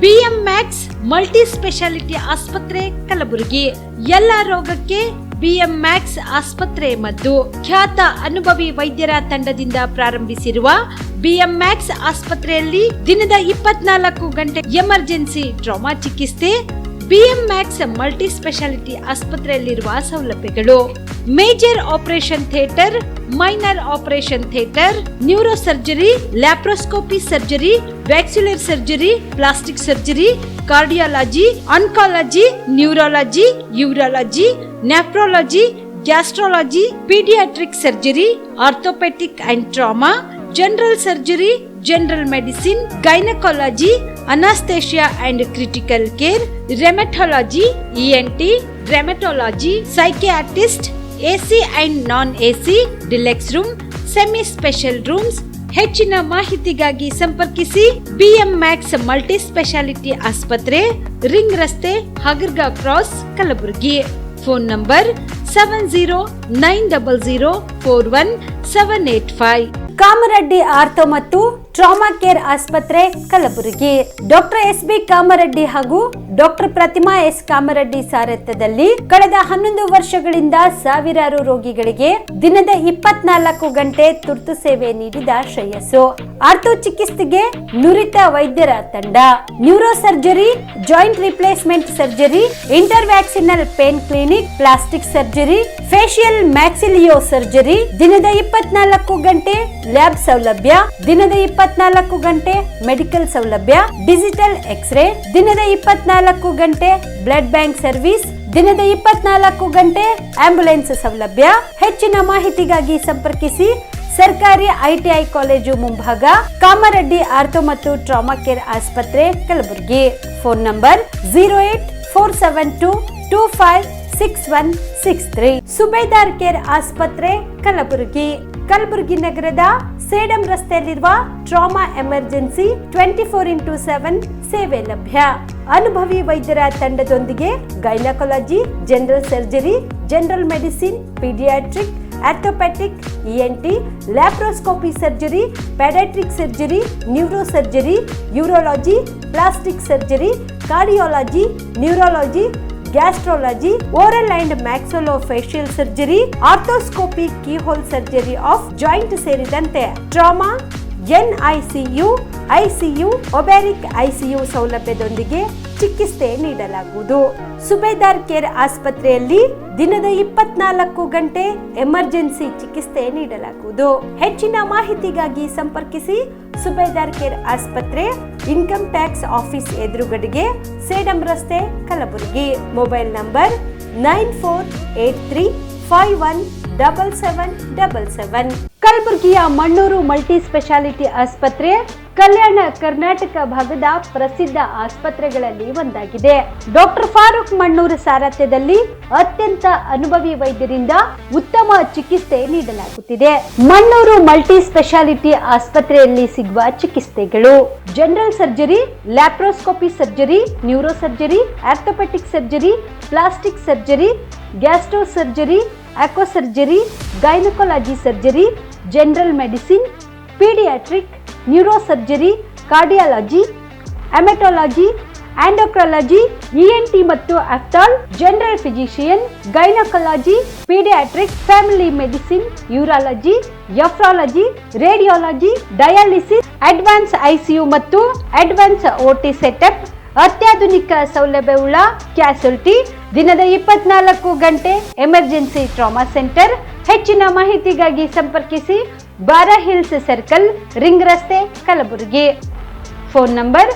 BMX multi speciality ಆಸ್ಪತ್ರೆ ಕಲಬುರಗಿ. ಎಲ್ಲ ರೋಗಕ್ಕೆ BMX ಆಸ್ಪತ್ರೆ ಮದ್ದು. ಖ್ಯಾತ ಅನುಭವಿ ವೈದ್ಯರ ತಂಡದಿಂದ ಪ್ರಾರಂಭಿಸಿರುವ BMX ಆಸ್ಪತ್ರೆಯಲ್ಲಿ ದಿನದ 24 ಗಂಟೆ ಎಮರ್ಜೆನ್ಸಿ ಟ್ರಾಮಾ ಚಿಕಿತ್ಸೆ. BMX ಮಲ್ಟಿ ಸ್ಪೆಷಾಲಿಟಿ ಆಸ್ಪತ್ರೆಯಲ್ಲಿರುವ ಸೌಲಭ್ಯಗಳು: major operation theatre, minor operation theatre, neuro surgery, laparoscopy surgery, ವ್ಯಾಕ್ಸ್ಯುಲರ್ surgery, plastic surgery, cardiology, oncology, neurology, urology, nephrology, gastrology, paediatric surgery, orthopaedic and trauma, general surgery, general medicine, gynaecology, anaesthesia and critical care, rheumatology, ENT, rheumatology, psychiatrist, AC and non AC, deluxe room, semi special rooms. ಹೆಚ್ಚಿನ ಮಾಹಿತಿಗಾಗಿ ಸಂಪರ್ಕಿಸಿ BMX multi speciality ಆಸ್ಪತ್ರೆ, ring ರಸ್ತೆ, Hagarga cross, Kalaburagi. Phone number 7090041785. Kamareddy ortho ಮತ್ತು trauma care ಆಸ್ಪತ್ರೆ Kalaburagi. Doctor SB Kamareddy ಹಾಗೂ doctor ಪ್ರತಿಮಾ S Kamareddy ಸಾರಥ್ಯದಲ್ಲಿ ಕಳೆದ 11 ವರ್ಷಗಳಿಂದ ಸಾವಿರಾರು ರೋಗಿಗಳಿಗೆ ದಿನದ 24 ಗಂಟೆ ತುರ್ತು ಸೇವೆ ನೀಡಿದ ಶ್ರೇಯಸ್ಸು. ಆರ್ಥೋ ಚಿಕಿತ್ಸೆಗೆ ನುರಿತ ವೈದ್ಯರ ತಂಡ, neuro surgery, joint replacement surgery, interventional pain clinic, plastic surgery, facial maxillo surgery, ದಿನದ 24 ಗಂಟೆ ಲ್ಯಾಬ್ ಸೌಲಭ್ಯ, ದಿನದ 24 ಗಂಟೆ ಮೆಡಿಕಲ್ ಸೌಲಭ್ಯ, ಡಿಜಿಟಲ್ ಎಕ್ಸ್ರೇ, ದಿನದ 24 ಗಂಟೆ ಬ್ಲಡ್ ಬ್ಯಾಂಕ್ ಸರ್ವಿಸ್, ದಿನದ 24 ಗಂಟೆ ಆಂಬ್ಯುಲೆನ್ಸ್ ಸೌಲಭ್ಯ. ಹೆಚ್ಚಿನ ಮಾಹಿತಿಗಾಗಿ ಸಂಪರ್ಕಿಸಿ ಸರ್ಕಾರಿ ITI ಕಾಲೇಜು ಮುಂಭಾಗ, ಕಾಮರೆಡ್ಡಿ ಆರ್ಥೋ ಮತ್ತು ಟ್ರಾಮಾ ಕೇರ್ ಆಸ್ಪತ್ರೆ Kalaburagi. Phone number 08472256163. Subedar care ಆಸ್ಪತ್ರೆ ಕಲಬುರಗಿ. ಕಲಬುರಗಿ ನಗರದ ಸೇಡಂ ರಸ್ತೆಯಲ್ಲಿರುವ ಟ್ರಾಮಾ ಎಮರ್ಜೆನ್ಸಿ 24x7 ಸೇವೆ ಲಭ್ಯ. ಅನುಭವಿ ವೈದ್ಯರ ತಂಡದೊಂದಿಗೆ gynaecology, general surgery, general medicine, paediatric, orthopaedic, ENT, laparoscopy surgery, paediatric surgery, neuro surgery, urology, plastic surgery, cardiology, neurology, gastrology, oral and maxillofacial surgery, arthroscopy, keyhole surgery of joint ಸೇರಿದಂತೆ trauma, NICU, ICU, obstetric ICU ಸೌಲಭ್ಯದೊಂದಿಗೆ ಚಿಕಿತ್ಸೆ ನೀಡಲಾಗುವುದು. ಸುಬೇದಾರ್ care ಆಸ್ಪತ್ರೆಯಲ್ಲಿ ದಿನದ 24 ಗಂಟೆ emergency ಚಿಕಿತ್ಸೆ ನೀಡಲಾಗುವುದು. ಹೆಚ್ಚಿನ ಮಾಹಿತಿಗಾಗಿ ಸಂಪರ್ಕಿಸಿ ಸುಬೇದಾರ್ ಕೇರ್ ಆಸ್ಪತ್ರೆ, ಇನ್ಕಮ್ ಟ್ಯಾಕ್ಸ್ ಆಫೀಸ್ ಎದುರುಗಡೆಗೆ, ಸೇಡಂ ರಸ್ತೆ, ಕಲಬುರಗಿ. Mobile number 9483517777. ಕಲಬುರಗಿಯ ಮಣ್ಣೂರು ಮಲ್ಟಿ ಸ್ಪೆಷಾಲಿಟಿ ಆಸ್ಪತ್ರೆ ಕಲ್ಯಾಣ ಕರ್ನಾಟಕ ಭಾಗದ ಪ್ರಸಿದ್ಧ ಆಸ್ಪತ್ರೆಗಳಲ್ಲಿ ಒಂದಾಗಿದೆ. ಡಾಕ್ಟರ್ ಫಾರೂಕ್ ಮಣ್ಣೂರು ಸಾರಥ್ಯದಲ್ಲಿ ಅತ್ಯಂತ ಅನುಭವಿ ವೈದ್ಯರಿಂದ ಉತ್ತಮ ಚಿಕಿತ್ಸೆ ನೀಡಲಾಗುತ್ತಿದೆ. ಮಣ್ಣೂರು ಮಲ್ಟಿ ಸ್ಪೆಷಾಲಿಟಿ ಆಸ್ಪತ್ರೆಯಲ್ಲಿ ಸಿಗುವ ಚಿಕಿತ್ಸೆಗಳು: general surgery, laparoscopy surgery, neuro surgery, orthopaedic surgery, plastic surgery, gastro surgery, aqua surgery, gynaecology surgery, general medicine, paediatric, neuro surgery, cardiology, haematology, endocrinology, ENT ಮತ್ತು ophthal, general physician, gynaecology, paediatric, family medicine, urology, nephrology, radiology, dialysis, advance ICU ಮತ್ತು advance OT setup, ಅತ್ಯಾಧುನಿಕ ಸೌಲಭ್ಯವುಳ್ಳ ಕ್ಯಾಸುಲಿಟಿ, ದಿನದ 24 ಗಂಟೆ emergency trauma centre. ಹೆಚ್ಚಿನ ಮಾಹಿತಿಗಾಗಿ ಸಂಪರ್ಕಿಸಿ ಬಾರಾ hills circle, ring ರಸ್ತೆ, ಕಲಬುರಗಿ. Phone number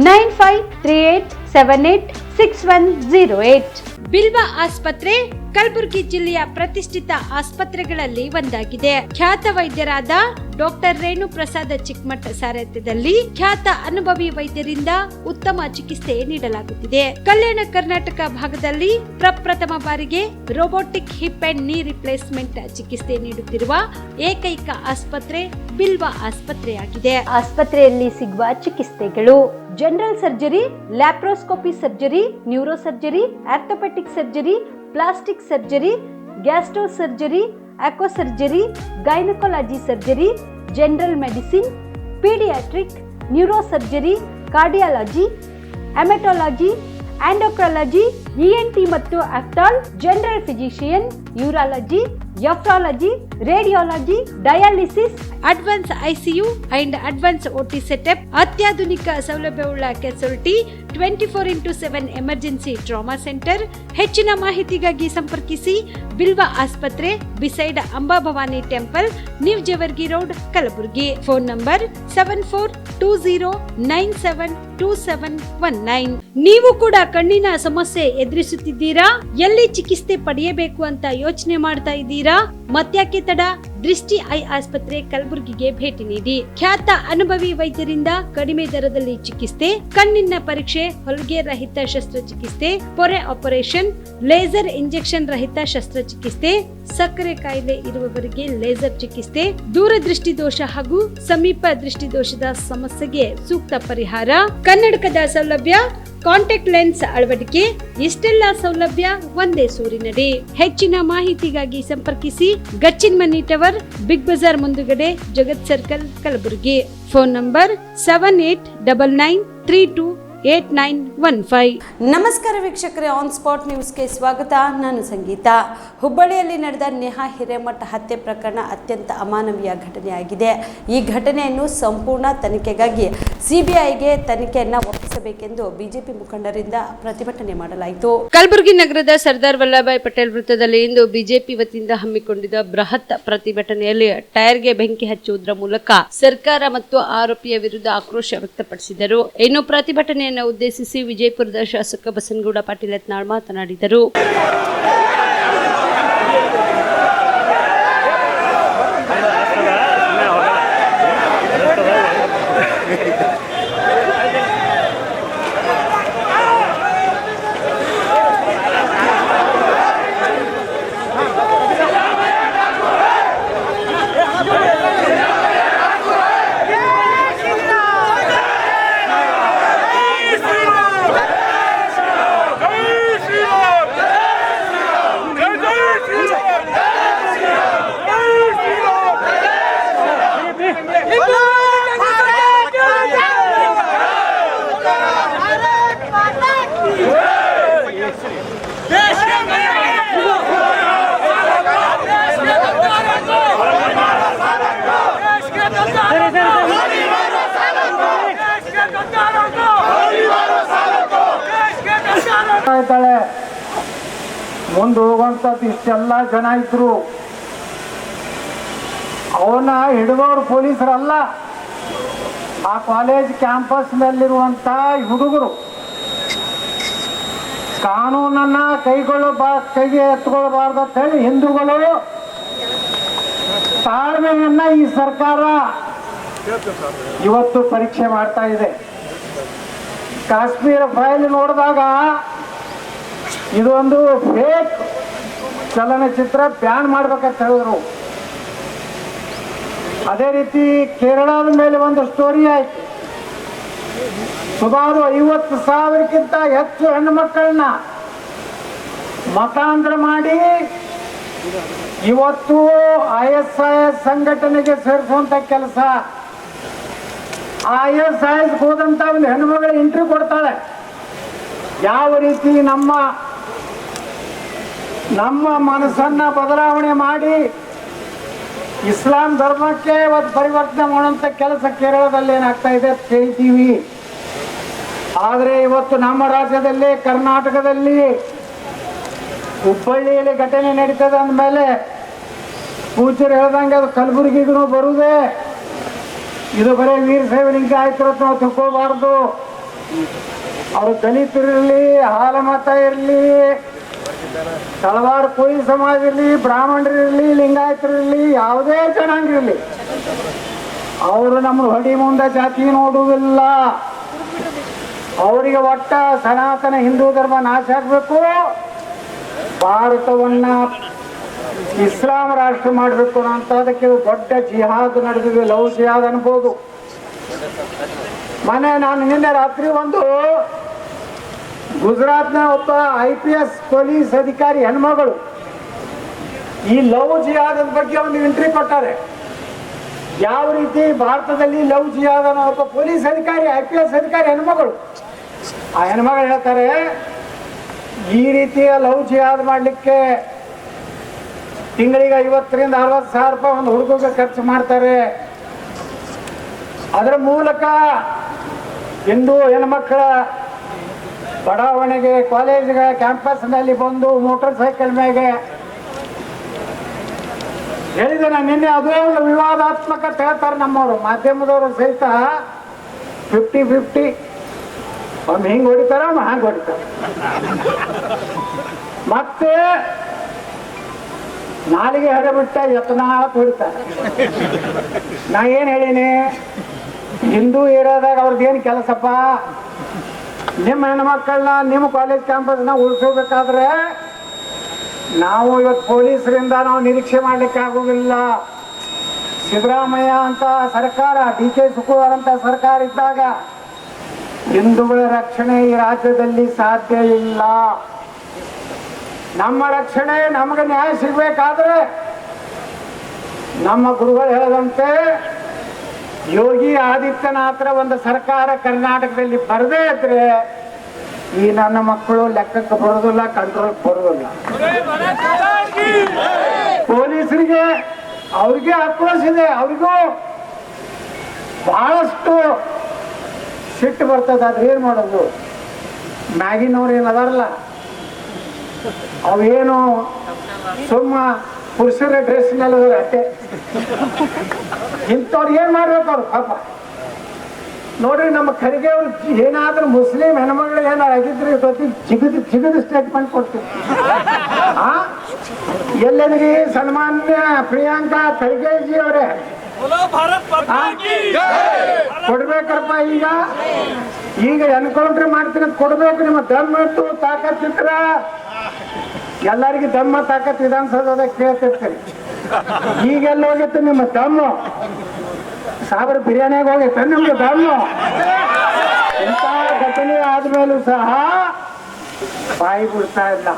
9538786108. ಬಿಲ್ವಾ ಆಸ್ಪತ್ರೆ ಕಲಬುರಗಿ ಜಿಲ್ಲೆಯ ಪ್ರತಿಷ್ಠಿತ ಆಸ್ಪತ್ರೆಗಳಲ್ಲಿ ಒಂದಾಗಿದೆ. ಖ್ಯಾತ ವೈದ್ಯರಾದ ಡಾಕ್ಟರ್ ರೇಣು ಪ್ರಸಾದ್ ಚಿಕ್ಕಮಠ ಸಾರಥ್ಯದಲ್ಲಿ ಖ್ಯಾತ ಅನುಭವಿ ವೈದ್ಯರಿಂದ ಉತ್ತಮ ಚಿಕಿತ್ಸೆ ನೀಡಲಾಗುತ್ತಿದೆ. ಕಲ್ಯಾಣ ಕರ್ನಾಟಕ ಭಾಗದಲ್ಲಿ ಪ್ರಪ್ರಥಮ ಬಾರಿಗೆ robotic hip and knee replacement ಚಿಕಿತ್ಸೆ ನೀಡುತ್ತಿರುವ ಏಕೈಕ ಆಸ್ಪತ್ರೆ ಬಿಲ್ವಾ ಆಸ್ಪತ್ರೆಯಾಗಿದೆ. ಆಸ್ಪತ್ರೆಯಲ್ಲಿ ಸಿಗುವ ಚಿಕಿತ್ಸೆಗಳು: general surgery, laparoscopy surgery, neuro surgery, orthopaedic surgery, plastic surgery, gastro surgery, aqua surgery, gynaecology surgery, general medicine, paediatric, neuro surgery, cardiology, haematology, endocrinology, ENT ಮತ್ತು ophthal, general physician, urology, nephrology, radiology, dialysis, advance ICU and advance OT setup, ಅತ್ಯಾಧುನಿಕ ಸೌಲಭ್ಯವುಳ್ಳ casualty, 24x7 emergency trauma centre. ಹೆಚ್ಚಿನ ಮಾಹಿತಿಗಾಗಿ ಸಂಪರ್ಕಿಸಿ ಬಿಲ್ವಾ ಆಸ್ಪತ್ರೆ, beside Amba Bhavani temple, new Jewargi road, Kalaburagi. Phone number 7420972719. ನೀವು ಕೂಡ ಕಣ್ಣಿನ ಸಮಸ್ಯೆ ಎದುರಿಸುತ್ತಿದ್ದೀರಾ? ಎಲ್ಲಿ ಚಿಕಿತ್ಸೆ ಪಡೆಯಬೇಕು ಅಂತ ಯೋಚನೆ ಮಾಡ್ತಾ ಇದ್ದೀರಾ? ಮತ್ಯಾಕೆ ತಡ? ದೃಷ್ಟಿ ಐ ಆಸ್ಪತ್ರೆ ಕಲಬುರಗಿಗೆ ಭೇಟಿ ನೀಡಿ. ಖ್ಯಾತ ಅನುಭವಿ ವೈದ್ಯರಿಂದ ಕಡಿಮೆ ದರದಲ್ಲಿ ಚಿಕಿತ್ಸೆ, ಕಣ್ಣಿನ ಪರೀಕ್ಷೆ, ಹೊಲಿಗೆ ರಹಿತ ಶಸ್ತ್ರಚಿಕಿತ್ಸೆ, ಪೊರೆ ಆಪರೇಷನ್, ಲೇಸರ್ ಇಂಜೆಕ್ಷನ್ ರಹಿತ ಶಸ್ತ್ರಚಿಕಿತ್ಸೆ, ಸಕ್ಕರೆ ಕಾಯಿಲೆ ಇರುವವರಿಗೆ ಲೇಸರ್ ಚಿಕಿತ್ಸೆ, ದೂರದೃಷ್ಟಿ ದೋಷ ಹಾಗೂ ಸಮೀಪ ದೃಷ್ಟಿ ದೋಷದ ಸಮಸ್ಯೆಗೆ ಸೂಕ್ತ ಪರಿಹಾರ, ಕನ್ನಡಕದ ಸೌಲಭ್ಯ, ಕಾಂಟ್ಯಾಕ್ಟ್ ಲೆನ್ಸ್ ಅಳವಡಿಕೆ, ಇಷ್ಟೆಲ್ಲ ಸೌಲಭ್ಯ ಒಂದೇ ಸೂರಿನಡಿ. ಹೆಚ್ಚಿನ ಮಾಹಿತಿಗಾಗಿ ಸಂಪರ್ಕಿಸಿ Gachchin Mani tower, Big Bazaar ಮುಂದುಗಡೆ, Jagat circle, Kalaburagi. Phone number 7899328915. ನಮಸ್ಕಾರ ವೀಕ್ಷಕರೇ, ಆನ್ ಸ್ಪಾಟ್ ನ್ಯೂಸ್ಗೆ ಸ್ವಾಗತ. ನಾನು ಸಂಗೀತ. ಹುಬ್ಬಳ್ಳಿಯಲ್ಲಿ ನಡೆದ ನೇಹಾ ಹಿರೇಮಠ ಹತ್ಯೆ ಪ್ರಕರಣ ಅತ್ಯಂತ ಅಮಾನವೀಯ ಘಟನೆಯಾಗಿದೆ. ಈ ಘಟನೆಯನ್ನು ಸಂಪೂರ್ಣ ತನಿಖೆಗಾಗಿ CBIಗೆ ತನಿಖೆಯನ್ನು ಒಪ್ಪಿಸಬೇಕೆಂದು ಬಿಜೆಪಿ ಮುಖಂಡರಿಂದ ಪ್ರತಿಭಟನೆ ಮಾಡಲಾಯಿತು. ಕಲಬುರಗಿ ನಗರದ ಸರ್ದಾರ್ ವಲ್ಲಭಾಯ್ ಪಟೇಲ್ ವೃತ್ತದಲ್ಲಿ ಇಂದು ಬಿಜೆಪಿ ವತಿಯಿಂದ ಹಮ್ಮಿಕೊಂಡಿದ್ದ ಬೃಹತ್ ಪ್ರತಿಭಟನೆಯಲ್ಲಿ ಟೈರ್ಗೆ ಬೆಂಕಿ ಹಚ್ಚುವುದರ ಮೂಲಕ ಸರ್ಕಾರ ಮತ್ತು ಆರೋಪಿಯ ವಿರುದ್ಧ ಆಕ್ರೋಶ ವ್ಯಕ್ತಪಡಿಸಿದರು. ಇನ್ನು ಪ್ರತಿಭಟನೆಯನ್ನು ಉದ್ದೇಶಿಸಿ ವಿಜಯಪುರದ ಶಾಸಕ ಬಸನಗೌಡ ಪಾಟೀಲ್ ಯತ್ನಾಳ್ ಮಾತನಾಡಿದರು. ಮುಂದೆ ಹೋಗುವಂಥದ್ದು ಇಷ್ಟೆಲ್ಲ ಜನ ಇದ್ರು. ಅವನ್ನ ಹಿಡಿದವರು ಪೊಲೀಸರಲ್ಲ, ಆ ಕಾಲೇಜ್ ಕ್ಯಾಂಪಸ್ನಲ್ಲಿರುವಂಥ ಹುಡುಗರು. ಕಾನೂನನ್ನ ಕೈಗೆ ಎತ್ಕೊಳ್ಬಾರ್ದು ಅಂತ ಹೇಳಿ ಹಿಂದೂಗಳು ತಾಳ್ಮೆಯನ್ನ ಈ ಸರ್ಕಾರ ಇವತ್ತು ಪರೀಕ್ಷೆ ಮಾಡ್ತಾ ಇದೆ. ಕಾಶ್ಮೀರ ಫೈಲ್ ನೋಡಿದಾಗ ಇದೊಂದು ಫೇಕ್ ಚಲನಚಿತ್ರ ಬ್ಯಾನ್ ಮಾಡ್ಬೇಕಂತ ಹೇಳಿದ್ರು. ಅದೇ ರೀತಿ ಕೇರಳದ ಮೇಲೆ ಒಂದು ಸ್ಟೋರಿ ಆಯ್ತು. ಸುಮಾರು 50,000ಕ್ಕಿಂತ ಹೆಚ್ಚು ಹೆಣ್ಣು ಮಕ್ಕಳನ್ನ ಮತಾಂತರ ಮಾಡಿ ಇವತ್ತು ISIS ಸಂಘಟನೆಗೆ ಸೇರಿಸುವಂತ ಕೆಲಸ. ISIS ಹೋದಂತ ಒಂದು ಹೆಣ್ಣು ಮಗಳು ಎಂಟ್ರಿ ಕೊಡ್ತಾಳೆ. ಯಾವ ರೀತಿ ನಮ್ಮ ಮನಸ್ಸನ್ನ ಬದಲಾವಣೆ ಮಾಡಿ ಇಸ್ಲಾಂ ಧರ್ಮಕ್ಕೆ ಒಂದು ಪರಿವರ್ತನೆ ಮಾಡುವಂಥ ಕೆಲಸ ಕೇರಳದಲ್ಲಿ ಏನಾಗ್ತಾ ಇದೆ ಅಂತ ಕೇಳ್ತೀವಿ. ಆದರೆ ಇವತ್ತು ನಮ್ಮ ರಾಜ್ಯದಲ್ಲಿ, ಕರ್ನಾಟಕದಲ್ಲಿ, ಹುಬ್ಬಳ್ಳಿಯಲ್ಲಿ ಘಟನೆ ನಡೀತದೆ ಅಂದಮೇಲೆ ಪೂಜ್ಯರು ಹೇಳ್ದಂಗೆ ಅದು ಕಲಬುರಗಿಗೂ ಬರುವುದೇ. ಇದು ಬರೀ ವೀರಶೈವ ಲಿಂಗಾಯತರು ಅಂತ ನಾವು ತಿಳ್ಕೊಬಾರ್ದು. ಅವರು ದಲಿತರಿರಲಿ, ಹಾಲಮತ ಇರಲಿ, ತಳವಾರ ಕೋಯಿ ಸಮಾಜ ಇರಲಿ, ಬ್ರಾಹ್ಮಣರಿರಲಿ, ಲಿಂಗಾಯತರಿರಲಿ, ಯಾವುದೇ ಜನಾಂಗ ಇರಲಿ, ಅವರು ನಮ್ಮ ಹೊಡಿ ಮುಂದೆ ಜಾತಿ ನೋಡುವುದಿಲ್ಲ. ಅವರಿಗೆ ಒಟ್ಟ ಸನಾತನ ಹಿಂದೂ ಧರ್ಮ ನಾಶ ಆಗಬೇಕು, ಭಾರತವನ್ನ ಇಸ್ಲಾಂ ರಾಷ್ಟ್ರ ಮಾಡಬೇಕು ಅನ್ನೋದಕ್ಕೆ ದೊಡ್ಡ ಜಿಹಾದ್ ನಡೆದಿದೆ. ಲವ್ ಜಿಹಾದ್ ಅನ್ಬೋದು. ನಾನು ನಿನ್ನೆ ರಾತ್ರಿ ಒಂದು ಗುಜರಾತ್ನ ಒಬ್ಬ IPS ಪೊಲೀಸ್ ಅಧಿಕಾರಿ ಹೆಣ್ಮಗಳು ಈ ಲವ್ ಜಿಹಾದ್ ಬಗ್ಗೆ ಒಂದು ಎಂಟ್ರಿ ಕೊಟ್ಟಾರೆ. ಯಾವ ರೀತಿ ಭಾರತದಲ್ಲಿ ಲವ್ ಜಿಹಾದ್ ಒಬ್ಬ ಪೊಲೀಸ್ ಅಧಿಕಾರಿ, IPS ಅಧಿಕಾರಿ ಹೆಣ್ಮಗಳು, ಆ ಹೆಣ್ಮಗಳು ಹೇಳ್ತಾರೆ ಈ ರೀತಿಯ ಲವ್ ಜಿಹಾದ್ ಮಾಡಲಿಕ್ಕೆ ತಿಂಗಳಿಗೆ 50,000 to 60,000 ರೂಪಾಯಿ ಒಂದು ಹುಡುಗಗೆ ಖರ್ಚು ಮಾಡ್ತಾರೆ. ಅದರ ಮೂಲಕ ಹಿಂದೂ ಹೆಣ್ಮಕ್ಕಳ ಬಡಾವಣೆಗೆ, ಕಾಲೇಜ್ಗೆ, ಕ್ಯಾಂಪಸ್ನಲ್ಲಿ ಬಂದು ಮೋಟರ್ ಸೈಕಲ್ ಮೇಲೆ ಹೇಳಿದೆ ನಾನು ನಿನ್ನೆ. ಅದೇ ಒಂದು ವಿವಾದಾತ್ಮಕ ಹೇಳ್ತಾರೆ ನಮ್ಮವರು, ಮಾಧ್ಯಮದವರು ಸಹಿತ 50-50, ಒಮ್ಮೆ ಹಿಂಗೆ ಹೊಡಿತಾರ, ಒಮ್ಮೆ ಹಂಗೆ ಹೊಡಿತಾರ. ಮತ್ತೆ ನಾಲಿಗೆ ಹರಬಿಟ್ಟ ಯತ್ನಾತ್ ಹೊಡಿತಾರೆ. ನಾ ಏನು ಹೇಳೀನಿ, ಹಿಂದೂ ಏರಿಯಾದಾಗ ಅವ್ರದ್ದೇನು ಕೆಲಸಪ್ಪ? ನಿಮ್ಮ ಹೆಣ್ಮಕ್ಕಳನ್ನ ನಿಮ್ಮ ಕಾಲೇಜ್ ಕ್ಯಾಂಪಸ್ನ ಉಳಿಸೋಬೇಕಾದ್ರೆ ನಾವು ಇವತ್ತು ಪೊಲೀಸರಿಂದ ನಾವು ನಿರೀಕ್ಷೆ ಮಾಡಲಿಕ್ಕೆ ಆಗೋದಿಲ್ಲ. ಸಿದ್ದರಾಮಯ್ಯ ಅಂತ ಸರ್ಕಾರ, DK ಶಿವಕುಮಾರ್ ಅಂತ ಸರ್ಕಾರ ಇದ್ದಾಗ ಹಿಂದೂಗಳ ರಕ್ಷಣೆ ಈ ರಾಜ್ಯದಲ್ಲಿ ಸಾಧ್ಯ ಇಲ್ಲ. ನಮ್ಮ ರಕ್ಷಣೆ, ನಮಗೆ ನ್ಯಾಯ ಸಿಗಬೇಕಾದ್ರೆ ನಮ್ಮ ಗುರುಗಳು ಹೇಳದಂತೆ ಯೋಗಿ ಆದಿತ್ಯನಾಥರ ಒಂದು ಸರ್ಕಾರ ಕರ್ನಾಟಕದಲ್ಲಿ ಬರದೇ ಇದ್ರೆ ಈ ನನ್ನ ಮಕ್ಕಳು ಲೆಕ್ಕಕ್ಕೆ ಬರೋದಿಲ್ಲ, ಕಂಟ್ರೋಲ್ ಬರೋದಿಲ್ಲ. ಪೊಲೀಸರಿಗೆ ಅವ್ರಿಗೆ ಆಕ್ರೋಶ ಇದೆ, ಅವ್ರಿಗೂ ಬಹಳಷ್ಟು ಸಿಟ್ಟು ಬರ್ತದೆ. ಆದ್ರೆ ಏನು ಮಾಡೋದು? ಮ್ಯಾಗಿನವ್ರು ಏನು ಅದಾರಲ್ಲ, ಅವೇನು ಸುಮ್ಮ ಪುರುಷರ ಡ್ರೆಸ್ನಲ್ಲಿ ಅಟ್ಟೆ. ಇಂಥವ್ರು ಏನು ಮಾಡ್ಬೇಕು ಅವ್ರು ಪಾಪ? ನೋಡ್ರಿ, ನಮ್ಮ ಖರ್ಗೆ ಅವ್ರು ಏನಾದ್ರೂ ಮುಸ್ಲಿಂ ಹೆಣ್ಮಗಳು ಏನಾರು ಆಗಿದ್ರೆ ಚಿಗದು ಸ್ಟೇಟ್ಮೆಂಟ್ ಕೊಡ್ತೀವಿ. ಎಲ್ಲೆಂದ್ರಿ ಸನ್ಮಾನ್ಯ ಪ್ರಿಯಾಂಕಾ ಖರ್ಗೆಜಿ ಅವರೇ ಕೊಡ್ಬೇಕಪ್ಪ. ಈಗ ಎನ್ಕೌಂಟ್ರ್ ಮಾಡ್ತೀನಿ ಕೊಡ್ಬೇಕು. ನಿಮ್ಮ ದಮ್ ಇಟ್ಟು ತಾಕತ್ತಿದ್ರ ಎಲ್ಲರಿಗೂ ದಮ್ಮ ತಾಕತ್ ವಿಧಾನಸೌಧದಾಗ ಕೇಳ್ತಿರ್ತೀರಿ. ಈಗೆಲ್ಲ ಹೋಗಿತ್ತು ನಿಮ್ಮ ದಮ್ಮು? ಸಾವಿರ ಬಿರಿಯಾನಿಯಾಗ ಹೋಗಿತ್ತು ನಿಮ್ಗೆ ದಮ್ಮು? ಇಂಥ ಘಟನೆ ಆದ್ಮೇಲೂ ಸಹ ಬಾಯಿ ಬಿಡ್ತಾ ಇಲ್ಲ.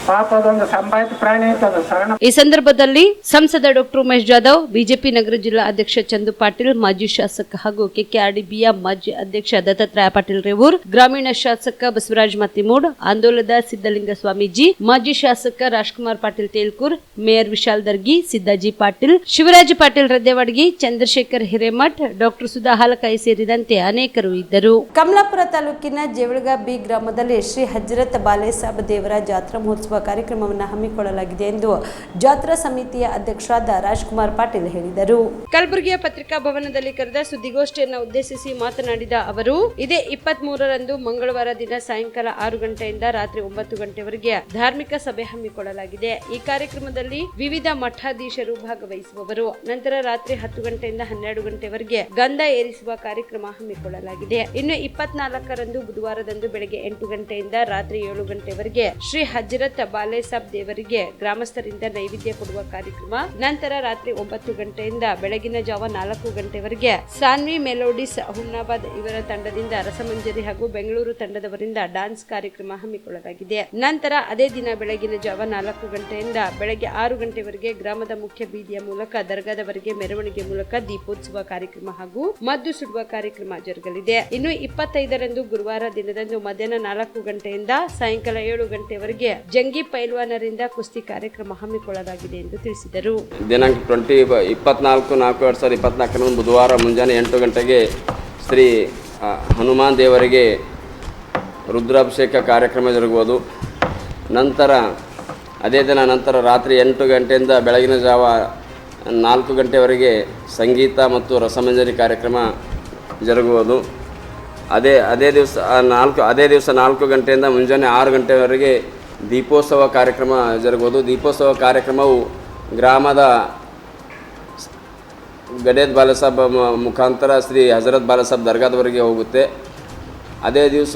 ಪಾಪ ಅದೊಂದು ಸಂಭಾವಿತ ಪ್ರಾಣಿ ಐತದ ಶರಣ. ಈ ಸಂದರ್ಭದಲ್ಲಿ ಸಂಸದ ಡಾಕ್ಟರ್ ಉಮೇಶ್ ಜಾಧವ್, ಬಿಜೆಪಿ ನಗರ ಜಿಲ್ಲಾ ಅಧ್ಯಕ್ಷ ಚಂದು ಪಾಟೀಲ್, ಮಾಜಿ ಶಾಸಕ ಹಾಗೂ KKRDBಯ ಮಾಜಿ ಅಧ್ಯಕ್ಷ ದತ್ತಾತ್ರೇಯ ಪಾಟೀಲ್ ರೇವೂರ್, ಗ್ರಾಮೀಣ ಶಾಸಕ ಬಸವರಾಜ್ ಮತ್ತಿಮೂಡ್, ಆಂದೋಲನದ ಸಿದ್ದಲಿಂಗ ಸ್ವಾಮೀಜಿ, ಮಾಜಿ ಶಾಸಕ ರಾಜ್ಕುಮಾರ್ ಪಾಟೀಲ್ ತೇಲ್ಕೂರ್, ಮೇಯರ್ ವಿಶಾಲ್ ದರ್ಗಿ, ಸಿದ್ದಾಜಿ ಪಾಟೀಲ್, ಶಿವರಾಜ್ ಪಾಟೀಲ್ ರದ್ದೇವಾಡಗಿ, ಚಂದ್ರಶೇಖರ್ ಹಿರೇಮಠ್, ಡಾಕ್ಟರ್ ಸುಧಾ ಹಾಲಕಾಯಿ ಸೇರಿದಂತೆ ಅನೇಕರು ಇದ್ದರು. ಕಮಲಾಪುರ ತಾಲೂಕಿನ ಜೇವಳಗ ಬಿ ಗ್ರಾಮದಲ್ಲಿ ಶ್ರೀ ಹಜರತ್ ಬಾಲೇಸಾಬ್ ದೇವರ ಜಾತ್ರಾ ಮಹೋತ್ಸವ ಕಾರ್ಯಕ್ರಮವನ್ನು ಹಮ್ಮಿಕೊಳ್ಳಲಾಗಿದೆ ಎಂದು ಜಾತ್ರಾ ಸಮಿತಿಯ ಅಧ್ಯಕ್ಷರಾದ ರಾಜ್ಕುಮಾರ್ ಪಾಟೀಲ್ ಹೇಳಿದರು. ಕಲಬುರಗಿಯ ಪತ್ರಿಕಾ ಭವನದಲ್ಲಿ ಕರೆದ ಸುದ್ದಿಗೋಷ್ಠಿಯನ್ನು ಉದ್ದೇಶಿಸಿ ಮಾತನಾಡಿದ ಅವರು, ಇದೇ 23ರಂದು ಮಂಗಳವಾರ ದಿನ ಸಾಯಂಕಾಲ 6 ಗಂಟೆಯಿಂದ ರಾತ್ರಿ 9 ಗಂಟೆವರೆಗೆ ಧಾರ್ಮಿಕ ಸಭೆ ಹಮ್ಮಿಕೊಳ್ಳಲಾಗಿದೆ. ಈ ಕಾರ್ಯಕ್ರಮದಲ್ಲಿ ವಿವಿಧ ಮಠಾಧೀಶರು ಭಾಗವಹಿಸುವವರು. ನಂತರ ರಾತ್ರಿ 10 ಗಂಟೆಯಿಂದ 12 ಗಂಟೆವರೆಗೆ ಗಂಧ ಏರಿಸುವ ಕಾರ್ಯಕ್ರಮ ಹಮ್ಮಿಕೊಳ್ಳಲಾಗಿದೆ. ಇನ್ನು 24ರಂದು ಬುಧವಾರದಂದು ಬೆಳಗ್ಗೆ 8 ಗಂಟೆಯಿಂದ ರಾತ್ರಿ 7 ಗಂಟೆವರೆಗೆ ಶ್ರೀ ಹಜರತ್ ಬಾಲೇಸಾಬ್ ದೇವರಿಗೆ ಗ್ರಾಮಸ್ಥರಿಂದ ನೈವೇದ್ಯ ಕೊಡುವ ಕಾರ್ಯಕ್ರಮ. ನಂತರ ರಾತ್ರಿ 9 ಗಂಟೆಯಿಂದ ಬೆಳಗಿನ ಜಾವ 4 ಗಂಟೆವರೆಗೆ ಸಾನ್ವಿ ಮೆಲೋಡಿಸ್ ಹುಮ್ನಾಬಾದ್ ಇವರ ತಂಡದಿಂದ ರಸಮಂಜರಿ ಹಾಗೂ ಬೆಂಗಳೂರು ತಂಡದವರಿಂದ ಡಾನ್ಸ್ ಕಾರ್ಯಕ್ರಮ ಹಮ್ಮಿಕೊಳ್ಳಲಾಗಿದೆ. ನಂತರ ಅದೇ ದಿನ ಬೆಳಗಿನ ಜಾವ 4 ಗಂಟೆಯಿಂದ ಬೆಳಗ್ಗೆ 6 ಗಂಟೆವರೆಗೆ ಗ್ರಾಮದ ಮುಖ್ಯ ಬೀದಿಯ ಮೂಲಕ ದರ್ಗಾದವರೆಗೆ ಮೆರವಣಿಗೆ ಮೂಲಕ ದೀಪೋತ್ಸವ ಕಾರ್ಯಕ್ರಮ ಹಾಗೂ ಮದ್ದು ಸುಡುವ ಕಾರ್ಯಕ್ರಮ ಜರುಗಲಿದೆ. ಇನ್ನು 25ರಂದು ಗುರುವಾರ ದಿನದಂದು ಮಧ್ಯಾಹ್ನ 4 ಗಂಟೆಯಿಂದ ಸಾಯಂಕಾಲ 7 ಗಂಟೆವರೆಗೆ ಜಂಗಿ ಪೈಲ್ವಾನರಿಂದ ಕುಸ್ತಿ ಕಾರ್ಯಕ್ರಮ ಹಮ್ಮಿಕೊಳ್ಳಲಾಗಿದೆ ಎಂದು ತಿಳಿಸಿದರು. ದಿನಾಂಕ 24/4/2024 ಬುಧವಾರ ಮುಂಜಾನೆ 8 ಗಂಟೆಗೆ ಶ್ರೀ ಹನುಮಾನ್ ದೇವರಿಗೆ ರುದ್ರಾಭಿಷೇಕ ಕಾರ್ಯಕ್ರಮ ಜರುಗುವುದು. ನಂತರ ಅದೇ ದಿನ ನಂತರ ರಾತ್ರಿ 8 ಗಂಟೆಯಿಂದ ಬೆಳಗಿನ ಜಾವ 4 ಗಂಟೆವರೆಗೆ ಸಂಗೀತ ಮತ್ತು ರಸಮಂಜರಿ ಕಾರ್ಯಕ್ರಮ ಜರುಗುವುದು. ಅದೇ ದಿವಸ 4 ಗಂಟೆಯಿಂದ ಮುಂಜಾನೆ 6 ಗಂಟೆವರೆಗೆ ದೀಪೋತ್ಸವ ಕಾರ್ಯಕ್ರಮ ಜರುಗುವುದು. ದೀಪೋತ್ಸವ ಕಾರ್ಯಕ್ರಮವು ಗ್ರಾಮದ ಗಡೇದ್ ಬಾಲಸಾಬ್ ಮುಖಾಂತರ ಶ್ರೀ ಹಜರತ್ ಬಾಲಸಾಬ್ ದರ್ಗಾದವರೆಗೆ ಹೋಗುತ್ತೆ. ಅದೇ ದಿವಸ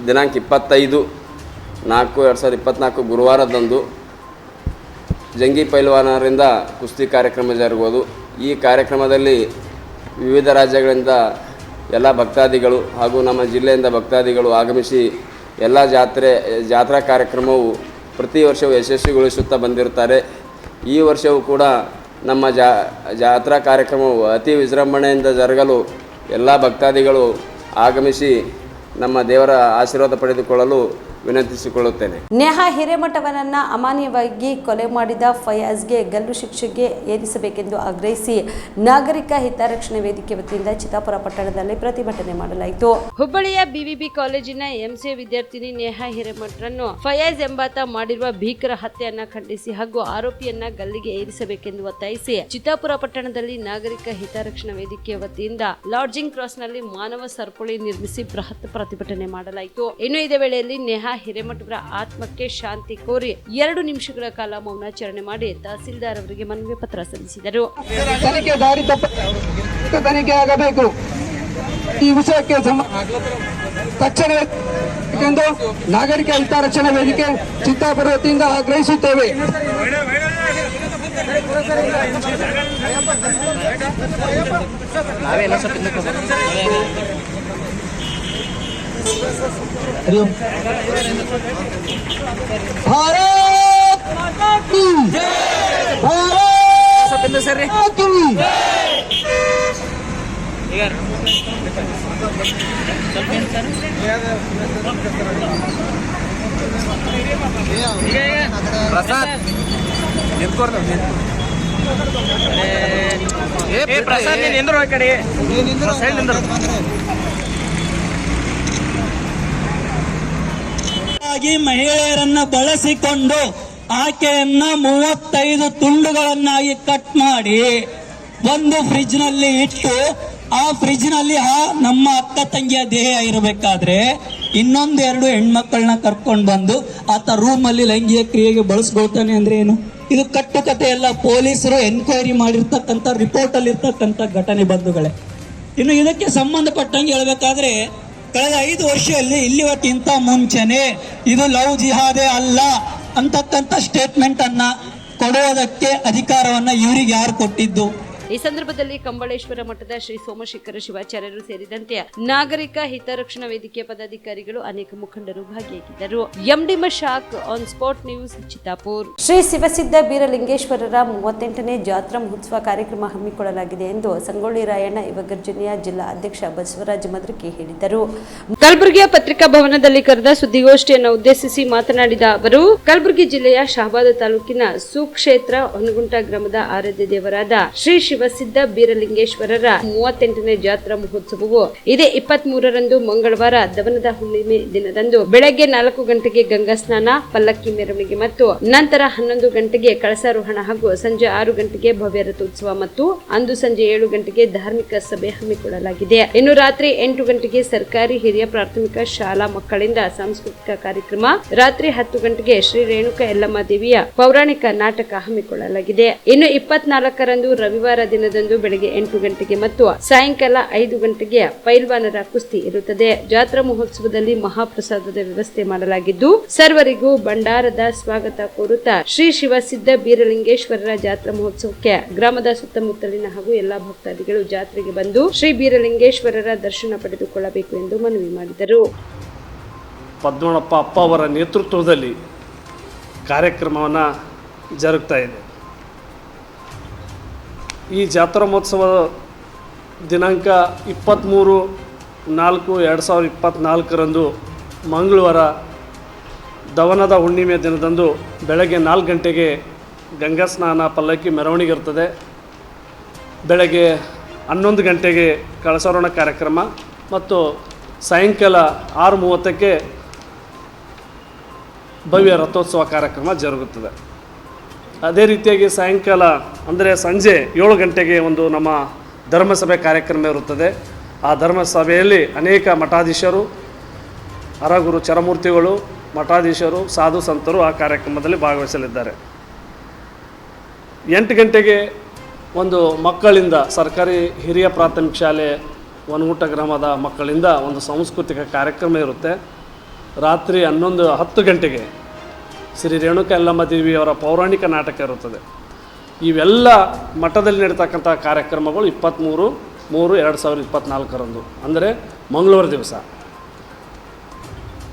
ದಿನಾಂಕ 25/4/2024 ಗುರುವಾರದಂದು ಜಂಗಿ ಪೈಲ್ವಾನರಿಂದ ಕುಸ್ತಿ ಕಾರ್ಯಕ್ರಮ ಜರುಗುವುದು. ಈ ಕಾರ್ಯಕ್ರಮದಲ್ಲಿ ವಿವಿಧ ರಾಜ್ಯಗಳಿಂದ ಎಲ್ಲ ಭಕ್ತಾದಿಗಳು ಹಾಗೂ ನಮ್ಮ ಜಿಲ್ಲೆಯಿಂದ ಭಕ್ತಾದಿಗಳು ಆಗಮಿಸಿ ಎಲ್ಲ ಜಾತ್ರಾ ಕಾರ್ಯಕ್ರಮವು ಪ್ರತಿ ವರ್ಷವೂ ಯಶಸ್ವಿಗೊಳಿಸುತ್ತಾ ಬಂದಿರುತ್ತಾರೆ. ಈ ವರ್ಷವೂ ಕೂಡ ನಮ್ಮ ಜಾತ್ರಾ ಕಾರ್ಯಕ್ರಮವು ಅತಿ ವಿಜೃಂಭಣೆಯಿಂದ ಜರುಗಲು ಎಲ್ಲ ಭಕ್ತಾದಿಗಳು ಆಗಮಿಸಿ ನಮ್ಮ ದೇವರ ಆಶೀರ್ವಾದ ಪಡೆದುಕೊಳ್ಳಲು ವಿನಂತಿಸಿಕೊಳ್ಳುತ್ತೇನೆ. ನೇಹಾ ಹಿರೇಮಠವನನ್ನ ಅಮಾನ್ಯವಾಗಿ ಕೊಲೆ ಮಾಡಿದ ಫಯಾಜ್ಗೆ ಗಲ್ಲು ಶಿಕ್ಷೆಗೆ ಏರಿಸಬೇಕೆಂದು ಆಗ್ರಹಿಸಿ ನಾಗರಿಕ ಹಿತರಕ್ಷಣಾ ವೇದಿಕೆ ವತಿಯಿಂದ ಚಿತ್ತಾಪುರ ಪಟ್ಟಣದಲ್ಲಿ ಪ್ರತಿಭಟನೆ ಮಾಡಲಾಯಿತು. ಹುಬ್ಬಳ್ಳಿಯ ಬಿವಿಬಿ ಕಾಲೇಜಿನ ಎಂಸಿಎ ವಿದ್ಯಾರ್ಥಿನಿ ನೇಹಾ ಹಿರೇಮಠರನ್ನು ಫಯಾಜ್ ಎಂಬಾತ ಮಾಡಿರುವ ಭೀಕರ ಹತ್ಯೆಯನ್ನ ಖಂಡಿಸಿ ಹಾಗೂ ಆರೋಪಿಯನ್ನ ಗಲ್ಲಿಗೆ ಏರಿಸಬೇಕೆಂದು ಒತ್ತಾಯಿಸಿ ಚಿತ್ತಾಪುರ ಪಟ್ಟಣದಲ್ಲಿ ನಾಗರಿಕ ಹಿತರಕ್ಷಣಾ ವೇದಿಕೆ ವತಿಯಿಂದ ಲಾಡ್ಜಿಂಗ್ ಕ್ರಾಸ್ನಲ್ಲಿ ಮಾನವ ಸರಪಳಿ ನಿರ್ಮಿಸಿ ಬೃಹತ್ ಪ್ರತಿಭಟನೆ ಮಾಡಲಾಯಿತು. ಇನ್ನು ಇದೇ ವೇಳೆಯಲ್ಲಿ ನೇಹಾ ಹಿರೇಮಠವರ ಆತ್ಮಕ್ಕೆ ಶಾಂತಿ ಕೋರಿ 2 ನಿಮಿಷಗಳ ಕಾಲ ಮೌನಾಚರಣೆ ಮಾಡಿ ತಹಸೀಲ್ದಾರ್ ಅವರಿಗೆ ಮನವಿ ಪತ್ರ ಸಲ್ಲಿಸಿದರು. ತನಿಖೆ ಆಗಬೇಕು. ಈ ವಿಷಯಕ್ಕೆ ತಕ್ಷಣ ಎಂದು ನಾಗರಿಕ ಹಿತರಕ್ಷಣಾ ವೇದಿಕೆ ಚಿತ್ತಾಪುರ ವತಿಯಿಂದ ಆಗ್ರಹಿಸುತ್ತೇವೆ. भारत माता की जय. भारत माता की प्रसाद प्रसाद निंದ್ರು ಈ ಕಡೆ ಸೈಡ್ ನಿಂದ್ರು. ಮಹಿಳೆಯರನ್ನ ಬಳಸಿಕೊಂಡು ಆಕೆಯನ್ನ 35 ತುಂಡುಗಳನ್ನಾಗಿ ಕಟ್ ಮಾಡಿ ಒಂದು ಫ್ರಿಜ್ ನಲ್ಲಿ ಇಟ್ಟು ಆ ಫ್ರಿಜ್ ನಲ್ಲಿ ನಮ್ಮ ಅಕ್ಕ ತಂಗಿಯ ದೇಹ ಇರಬೇಕಾದ್ರೆ ಇನ್ನೊಂದು 2 ಹೆಣ್ಮಕ್ಕಳನ್ನ ಕರ್ಕೊಂಡು ಬಂದು ಆತ ರೂಮ್ ಅಲ್ಲಿ ಲೈಂಗಿಕ ಕ್ರಿಯೆಗೆ ಬಳಸ್ಕೊಳ್ತಾನೆ ಅಂದ್ರೆ ಏನು? ಇದು ಕಟ್ಟುಕತೆ ಎಲ್ಲ ಪೊಲೀಸರು ಎನ್ಕ್ವೈರಿ ಮಾಡಿರ್ತಕ್ಕಂಥ ರಿಪೋರ್ಟ್ ಅಲ್ಲಿ ಇರ್ತಕ್ಕಂಥ ಘಟನೆ ಬಂಧುಗಳೇ. ಇನ್ನು ಇದಕ್ಕೆ ಸಂಬಂಧಪಟ್ಟಂಗೆ ಹೇಳ್ಬೇಕಾದ್ರೆ ಕಳೆದ 5 ವರ್ಷದಲ್ಲಿ ಇಲ್ಲಿವಕ್ಕಿಂತ ಮುಂಚೆನೆ ಇದು ಲವ್ ಜಿಹಾದೇ ಅಲ್ಲ ಅಂತಕ್ಕಂಥ ಸ್ಟೇಟ್ಮೆಂಟ್ ಅನ್ನ ಕೊಡುವುದಕ್ಕೆ ಅಧಿಕಾರವನ್ನ ಇವರಿಗೆ ಯಾರು ಕೊಟ್ಟಿದ್ದು? ಈ ಸಂದರ್ಭದಲ್ಲಿ ಕಂಬಳೇಶ್ವರ ಮಠದ ಶ್ರೀ ಸೋಮಶೇಖರ ಶಿವಾಚಾರ್ಯರು ಸೇರಿದಂತೆ ನಾಗರಿಕ ಹಿತರಕ್ಷಣಾ ವೇದಿಕೆ ಪದಾಧಿಕಾರಿಗಳು ಅನೇಕ ಮುಖಂಡರು ಭಾಗಿಯಾಗಿದ್ದರು. MD Mashak on spot news Chittapur. Shri Shivasiddha ಬೀರಲಿಂಗೇಶ್ವರರ 38ನೇ ಜಾತ್ರಾ ಮಹೋತ್ಸವ ಕಾರ್ಯಕ್ರಮ ಹಮ್ಮಿಕೊಳ್ಳಲಾಗಿದೆ ಎಂದು ಸಂಗೊಳ್ಳಿ ರಾಯಣ್ಣ ಯುವಗರ್ಜನೆಯ ಜಿಲ್ಲಾ ಅಧ್ಯಕ್ಷ ಬಸವರಾಜ ಮದ್ರಕಿ ಹೇಳಿದರು. ಕಲಬುರಗಿಯ ಪತ್ರಿಕಾ ಭವನದಲ್ಲಿ ಕರೆದ ಸುದ್ದಿಗೋಷ್ಠಿಯನ್ನು ಉದ್ದೇಶಿಸಿ ಮಾತನಾಡಿದ ಅವರು, ಕಲಬುರಗಿ ಜಿಲ್ಲೆಯ ಶಹಾಬಾದ್ ತಾಲೂಕಿನ ಸುಕ್ಷೇತ್ರ ಹೊನಗುಂಟ ಗ್ರಾಮದ ಆರಾಧ್ಯ ದೇವರಾದ ಶ್ರೀ ಶಿವಸಿದ್ಧ ಬೀರಲಿಂಗೇಶ್ವರರ 38ನೇ ಜಾತ್ರಾ ಮಹೋತ್ಸವವು ಇದೇ 23ರಂದು ಮಂಗಳವಾರ ದವನದ ಹುಣ್ಣಿಮೆ ದಿನದಂದು ಬೆಳಗ್ಗೆ 4 ಗಂಟೆಗೆ ಗಂಗಾ ಸ್ನಾನ, ಪಲ್ಲಕ್ಕಿ ಮೆರವಣಿಗೆ ಮತ್ತು ನಂತರ 11 ಗಂಟೆಗೆ ಕಳಸಾರೋಹಣ ಹಾಗೂ ಸಂಜೆ 6 ಗಂಟೆಗೆ ಭವ್ಯ ರಥೋತ್ಸವ ಮತ್ತು ಅಂದು ಸಂಜೆ 7 ಗಂಟೆಗೆ ಧಾರ್ಮಿಕ ಸಭೆ ಹಮ್ಮಿಕೊಳ್ಳಲಾಗಿದೆ. ಇನ್ನು ರಾತ್ರಿ 8 ಗಂಟೆಗೆ ಸರ್ಕಾರಿ ಹಿರಿಯ ಪ್ರಾಥಮಿಕ ಶಾಲಾ ಮಕ್ಕಳಿಂದ ಸಾಂಸ್ಕೃತಿಕ ಕಾರ್ಯಕ್ರಮ, ರಾತ್ರಿ 10 ಗಂಟೆಗೆ ಶ್ರೀ ರೇಣುಕಾ ಯಲ್ಲಮ್ಮ ದೇವಿಯ ಪೌರಾಣಿಕ ನಾಟಕ ಹಮ್ಮಿಕೊಳ್ಳಲಾಗಿದೆ. ಇನ್ನು 24ರಂದು ರವಿವಾರ ದಿನದಂದು ಬೆಳಗ್ಗೆ 8 ಗಂಟೆಗೆ ಮತ್ತು ಸಾಯಂಕಾಲ 5 ಗಂಟೆಗೆ ಪೈಲ್ವಾನರ ಕುಸ್ತಿ ಇರುತ್ತದೆ. ಜಾತ್ರಾ ಮಹೋತ್ಸವದಲ್ಲಿ ಮಹಾಪ್ರಸಾದದ ವ್ಯವಸ್ಥೆ ಮಾಡಲಾಗಿದ್ದು ಸರ್ವರಿಗೂ ಭಂಡಾರದ ಸ್ವಾಗತ ಕೋರುತ್ತಾ ಶ್ರೀ ಶಿವಸಿದ್ಧ ಬೀರಲಿಂಗೇಶ್ವರರ ಜಾತ್ರಾ ಮಹೋತ್ಸವಕ್ಕೆ ಗ್ರಾಮದ ಸುತ್ತಮುತ್ತಲಿನ ಹಾಗೂ ಎಲ್ಲಾ ಭಕ್ತಾದಿಗಳು ಜಾತ್ರೆಗೆ ಬಂದು ಶ್ರೀ ಬೀರಲಿಂಗೇಶ್ವರರ ದರ್ಶನ ಪಡೆದುಕೊಳ್ಳಬೇಕು ಎಂದು ಮನವಿ ಮಾಡಿದರು. ಪದ್ಮಣ್ಣಪ್ಪ ಅಪ್ಪ ಅವರ ನೇತೃತ್ವದಲ್ಲಿ ಕಾರ್ಯಕ್ರಮವನ್ನು ಜರುಗ್ತಾ ಇದೆ. ಈ ಜಾತ್ರಾ ಮಹೋತ್ಸವ ದಿನಾಂಕ 23/4/2024ರಂದು ಮಂಗಳವಾರ ದವನದ ಹುಣ್ಣಿಮೆ ದಿನದಂದು ಬೆಳಗ್ಗೆ 4 ಗಂಟೆಗೆ ಗಂಗಾ ಸ್ನಾನ, ಪಲ್ಲಕ್ಕಿ ಮೆರವಣಿಗೆ ಇರ್ತದೆ. ಬೆಳಗ್ಗೆ 11 ಗಂಟೆಗೆ ಕಳಸಾರೋಹಣ ಕಾರ್ಯಕ್ರಮ ಮತ್ತು ಸಾಯಂಕಾಲ 6:30ಕ್ಕೆ ಭವ್ಯ ರಥೋತ್ಸವ ಕಾರ್ಯಕ್ರಮ ಜರುಗುತ್ತದೆ. ಅದೇ ರೀತಿಯಾಗಿ ಸಾಯಂಕಾಲ ಅಂದರೆ ಸಂಜೆ 7 ಗಂಟೆಗೆ ಒಂದು ನಮ್ಮ ಧರ್ಮಸಭೆ ಕಾರ್ಯಕ್ರಮ ಇರುತ್ತದೆ. ಆ ಧರ್ಮಸಭೆಯಲ್ಲಿ ಅನೇಕ ಮಠಾಧೀಶರು, ಹರಗುರು ಚರಮೂರ್ತಿಗಳು, ಮಠಾಧೀಶರು, ಸಾಧು ಸಂತರು ಆ ಕಾರ್ಯಕ್ರಮದಲ್ಲಿ ಭಾಗವಹಿಸಲಿದ್ದಾರೆ. 8 ಗಂಟೆಗೆ ಒಂದು ಮಕ್ಕಳಿಂದ ಸರ್ಕಾರಿ ಹಿರಿಯ ಪ್ರಾಥಮಿಕ ಶಾಲೆ ಹೊನಗುಂಟ ಗ್ರಾಮದ ಮಕ್ಕಳಿಂದ ಒಂದು ಸಾಂಸ್ಕೃತಿಕ ಕಾರ್ಯಕ್ರಮ ಇರುತ್ತೆ. ರಾತ್ರಿ 10 ಗಂಟೆಗೆ ಶ್ರೀ ರೇಣುಕಾ ಯಲ್ಲಮ್ಮ ದೇವಿಯವರ ಪೌರಾಣಿಕ ನಾಟಕ ಇರುತ್ತದೆ. ಇವೆಲ್ಲ ಮಠದಲ್ಲಿ ನಡೀತಕ್ಕಂಥ ಕಾರ್ಯಕ್ರಮಗಳು 23/3/2024ರಂದು ಅಂದರೆ ಮಂಗಳವಾರ ದಿವಸ.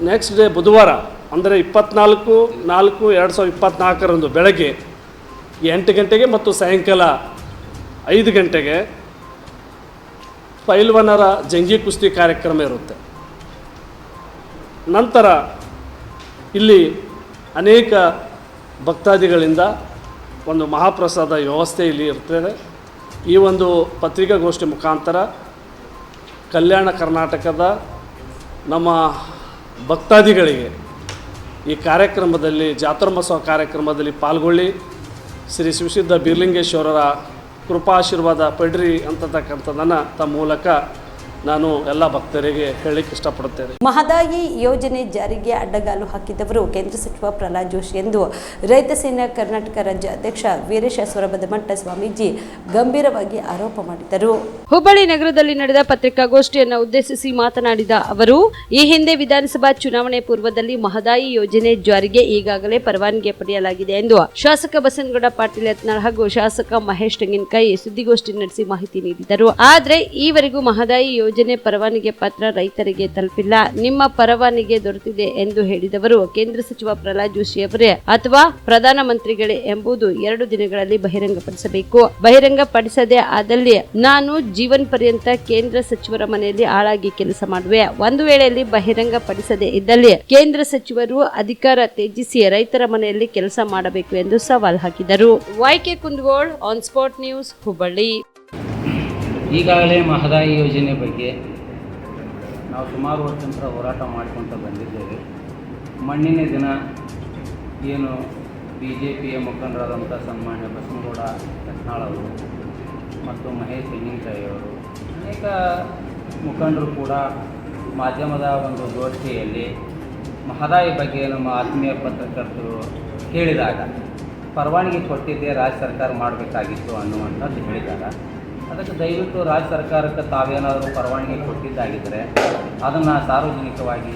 ನೆಕ್ಸ್ಟ್ ಡೇ ಬುಧವಾರ ಅಂದರೆ 24/4/2024ರಂದು ಬೆಳಗ್ಗೆ 8 ಗಂಟೆಗೆ ಮತ್ತು ಸಾಯಂಕಾಲ 5 ಗಂಟೆಗೆ ಪೈಲ್ವಾನರ ಜಂಗಿ ಕುಸ್ತಿ ಕಾರ್ಯಕ್ರಮ ಇರುತ್ತೆ. ನಂತರ ಇಲ್ಲಿ ಅನೇಕ ಭಕ್ತಾದಿಗಳಿಂದ ಒಂದು ಮಹಾಪ್ರಸಾದ ವ್ಯವಸ್ಥೆ ಇಲ್ಲಿ ಇರ್ತದೆ. ಈ ಒಂದು ಪತ್ರಿಕಾಗೋಷ್ಠಿ ಮುಖಾಂತರ ಕಲ್ಯಾಣ ಕರ್ನಾಟಕದ ನಮ್ಮ ಭಕ್ತಾದಿಗಳಿಗೆ ಈ ಕಾರ್ಯಕ್ರಮದಲ್ಲಿ ಜಾತ್ರೋತ್ಸವ ಕಾರ್ಯಕ್ರಮದಲ್ಲಿ ಪಾಲ್ಗೊಳ್ಳಿ, ಶ್ರೀ ಶಿವಸಿದ್ಧ ಬೀರ್ಲಿಂಗೇಶ್ವರರ ಕೃಪಾಶೀರ್ವಾದ ಪಡ್ರಿ ಅಂತಕ್ಕಂಥದ್ದನ್ನು ತಮ್ಮ ಮೂಲಕ ನಾನು ಎಲ್ಲ ಭಕ್ತರಿಗೆ ಹೇಳಲಿಕ್ಕೆ ಇಷ್ಟಪಡುತ್ತೇನೆ. ಮಹದಾಯಿ ಯೋಜನೆ ಜಾರಿಗೆ ಅಡ್ಡಗಾಲು ಹಾಕಿದವರು ಕೇಂದ್ರ ಸಚಿವ ಪ್ರಹ್ಲಾದ್ ಜೋಶಿ ಎಂದು ರೈತ ಸೇನಾ ಕರ್ನಾಟಕ ರಾಜ್ಯ ಅಧ್ಯಕ್ಷ ವೀರೇಶೇಶ್ವರ ಬದಮಠ ಸ್ವಾಮೀಜಿ ಗಂಭೀರವಾಗಿ ಆರೋಪ ಮಾಡಿದರು. ಹುಬ್ಬಳ್ಳಿ ನಗರದಲ್ಲಿ ನಡೆದ ಪತ್ರಿಕಾಗೋಷ್ಠಿಯನ್ನು ಉದ್ದೇಶಿಸಿ ಮಾತನಾಡಿದ ಅವರು, ಈ ಹಿಂದೆ ವಿಧಾನಸಭಾ ಚುನಾವಣೆ ಪೂರ್ವದಲ್ಲಿ ಮಹದಾಯಿ ಯೋಜನೆ ಜಾರಿಗೆ ಈಗಾಗಲೇ ಪರವಾನಗಿ ಪಡೆಯಲಾಗಿದೆ ಎಂದು ಶಾಸಕ ಬಸನಗೌಡ ಪಾಟೀಲ್ ಯತ್ನಾಳ್ ಹಾಗೂ ಶಾಸಕ ಮಹೇಶ್ ತೆಂಗಿನಕಾಯಿ ಸುದ್ದಿಗೋಷ್ಠಿ ನಡೆಸಿ ಮಾಹಿತಿ ನೀಡಿದರು. ಆದರೆ ಈವರೆಗೂ ಮಹದಾಯಿ ಯೋಜನೆ ಪರವಾನಗಿ ಪತ್ರ ರೈತರಿಗೆ ತಲುಪಿಲ್ಲ. ನಿಮ್ಮ ಪರವಾನಗಿ ದೊರೆತಿದೆ ಎಂದು ಹೇಳಿದವರು, ಕೇಂದ್ರ ಸಚಿವ ಪ್ರಹ್ಲಾದ್ ಜೋಶಿ ಅವರೇ ಅಥವಾ ಪ್ರಧಾನಮಂತ್ರಿಗಳೇ ಎಂಬುದು 2 ದಿನಗಳಲ್ಲಿ ಬಹಿರಂಗಪಡಿಸಬೇಕು. ಬಹಿರಂಗಪಡಿಸದೆ ಆದಲ್ಲಿ ನಾನು ಜೀವನ ಪರ್ಯಂತ ಕೇಂದ್ರ ಸಚಿವರ ಮನೆಯಲ್ಲಿ ಆಳಾಗಿ ಕೆಲಸ ಮಾಡುವೆ. ಒಂದು ವೇಳೆಯಲ್ಲಿ ಬಹಿರಂಗಪಡಿಸದೆ ಇದ್ದಲ್ಲಿ ಕೇಂದ್ರ ಸಚಿವರು ಅಧಿಕಾರ ತ್ಯಜಿಸಿ ರೈತರ ಮನೆಯಲ್ಲಿ ಕೆಲಸ ಮಾಡಬೇಕು ಎಂದು ಸವಾಲ್ ಹಾಕಿದರು. YK Kundgol, on spot news, Hubballi. ಈಗಾಗಲೇ ಮಹದಾಯಿ ಯೋಜನೆ ಬಗ್ಗೆ ನಾವು ಸುಮಾರು ವರ್ಷದಿಂದ ಹೋರಾಟ ಮಾಡಿಕೊಳ್ತಾ ಬಂದಿದ್ದೇವೆ. ಮಣ್ಣಿನ ದಿನ ಏನು BJPಯ ಮುಖಂಡರಾದಂಥ ಸನ್ಮಾನ್ಯ ಬಸನಗೌಡ ಯತ್ನಾಳ್ ಅವರು ಮತ್ತು ಮಹೇಶ್ ತೆಂಗಿನಕಾಯಿ ಅವರು ಅನೇಕ ಮುಖಂಡರು ಕೂಡ ಮಾಧ್ಯಮದ ಒಂದು ಗೋಷ್ಠಿಯಲ್ಲಿ ಮಹದಾಯಿ ಬಗ್ಗೆ ನಮ್ಮ ಆತ್ಮೀಯ ಪತ್ರಕರ್ತರು ಕೇಳಿದಾಗ ಪರವಾನಗಿ ಕೊಟ್ಟಿದ್ದೇ ರಾಜ್ಯ ಸರ್ಕಾರ ಮಾಡಬೇಕಾಗಿತ್ತು ಅನ್ನುವಂಥದ್ದು ಹೇಳಿದಾಗ, ಅದಕ್ಕೆ ದಯವಿಟ್ಟು ರಾಜ್ಯ ಸರ್ಕಾರಕ್ಕೆ ತಾವೇನಾದರೂ ಪರವಾನಗಿ ಕೊಟ್ಟಿದ್ದಾಗಿದ್ದರೆ ಅದನ್ನು ಸಾರ್ವಜನಿಕವಾಗಿ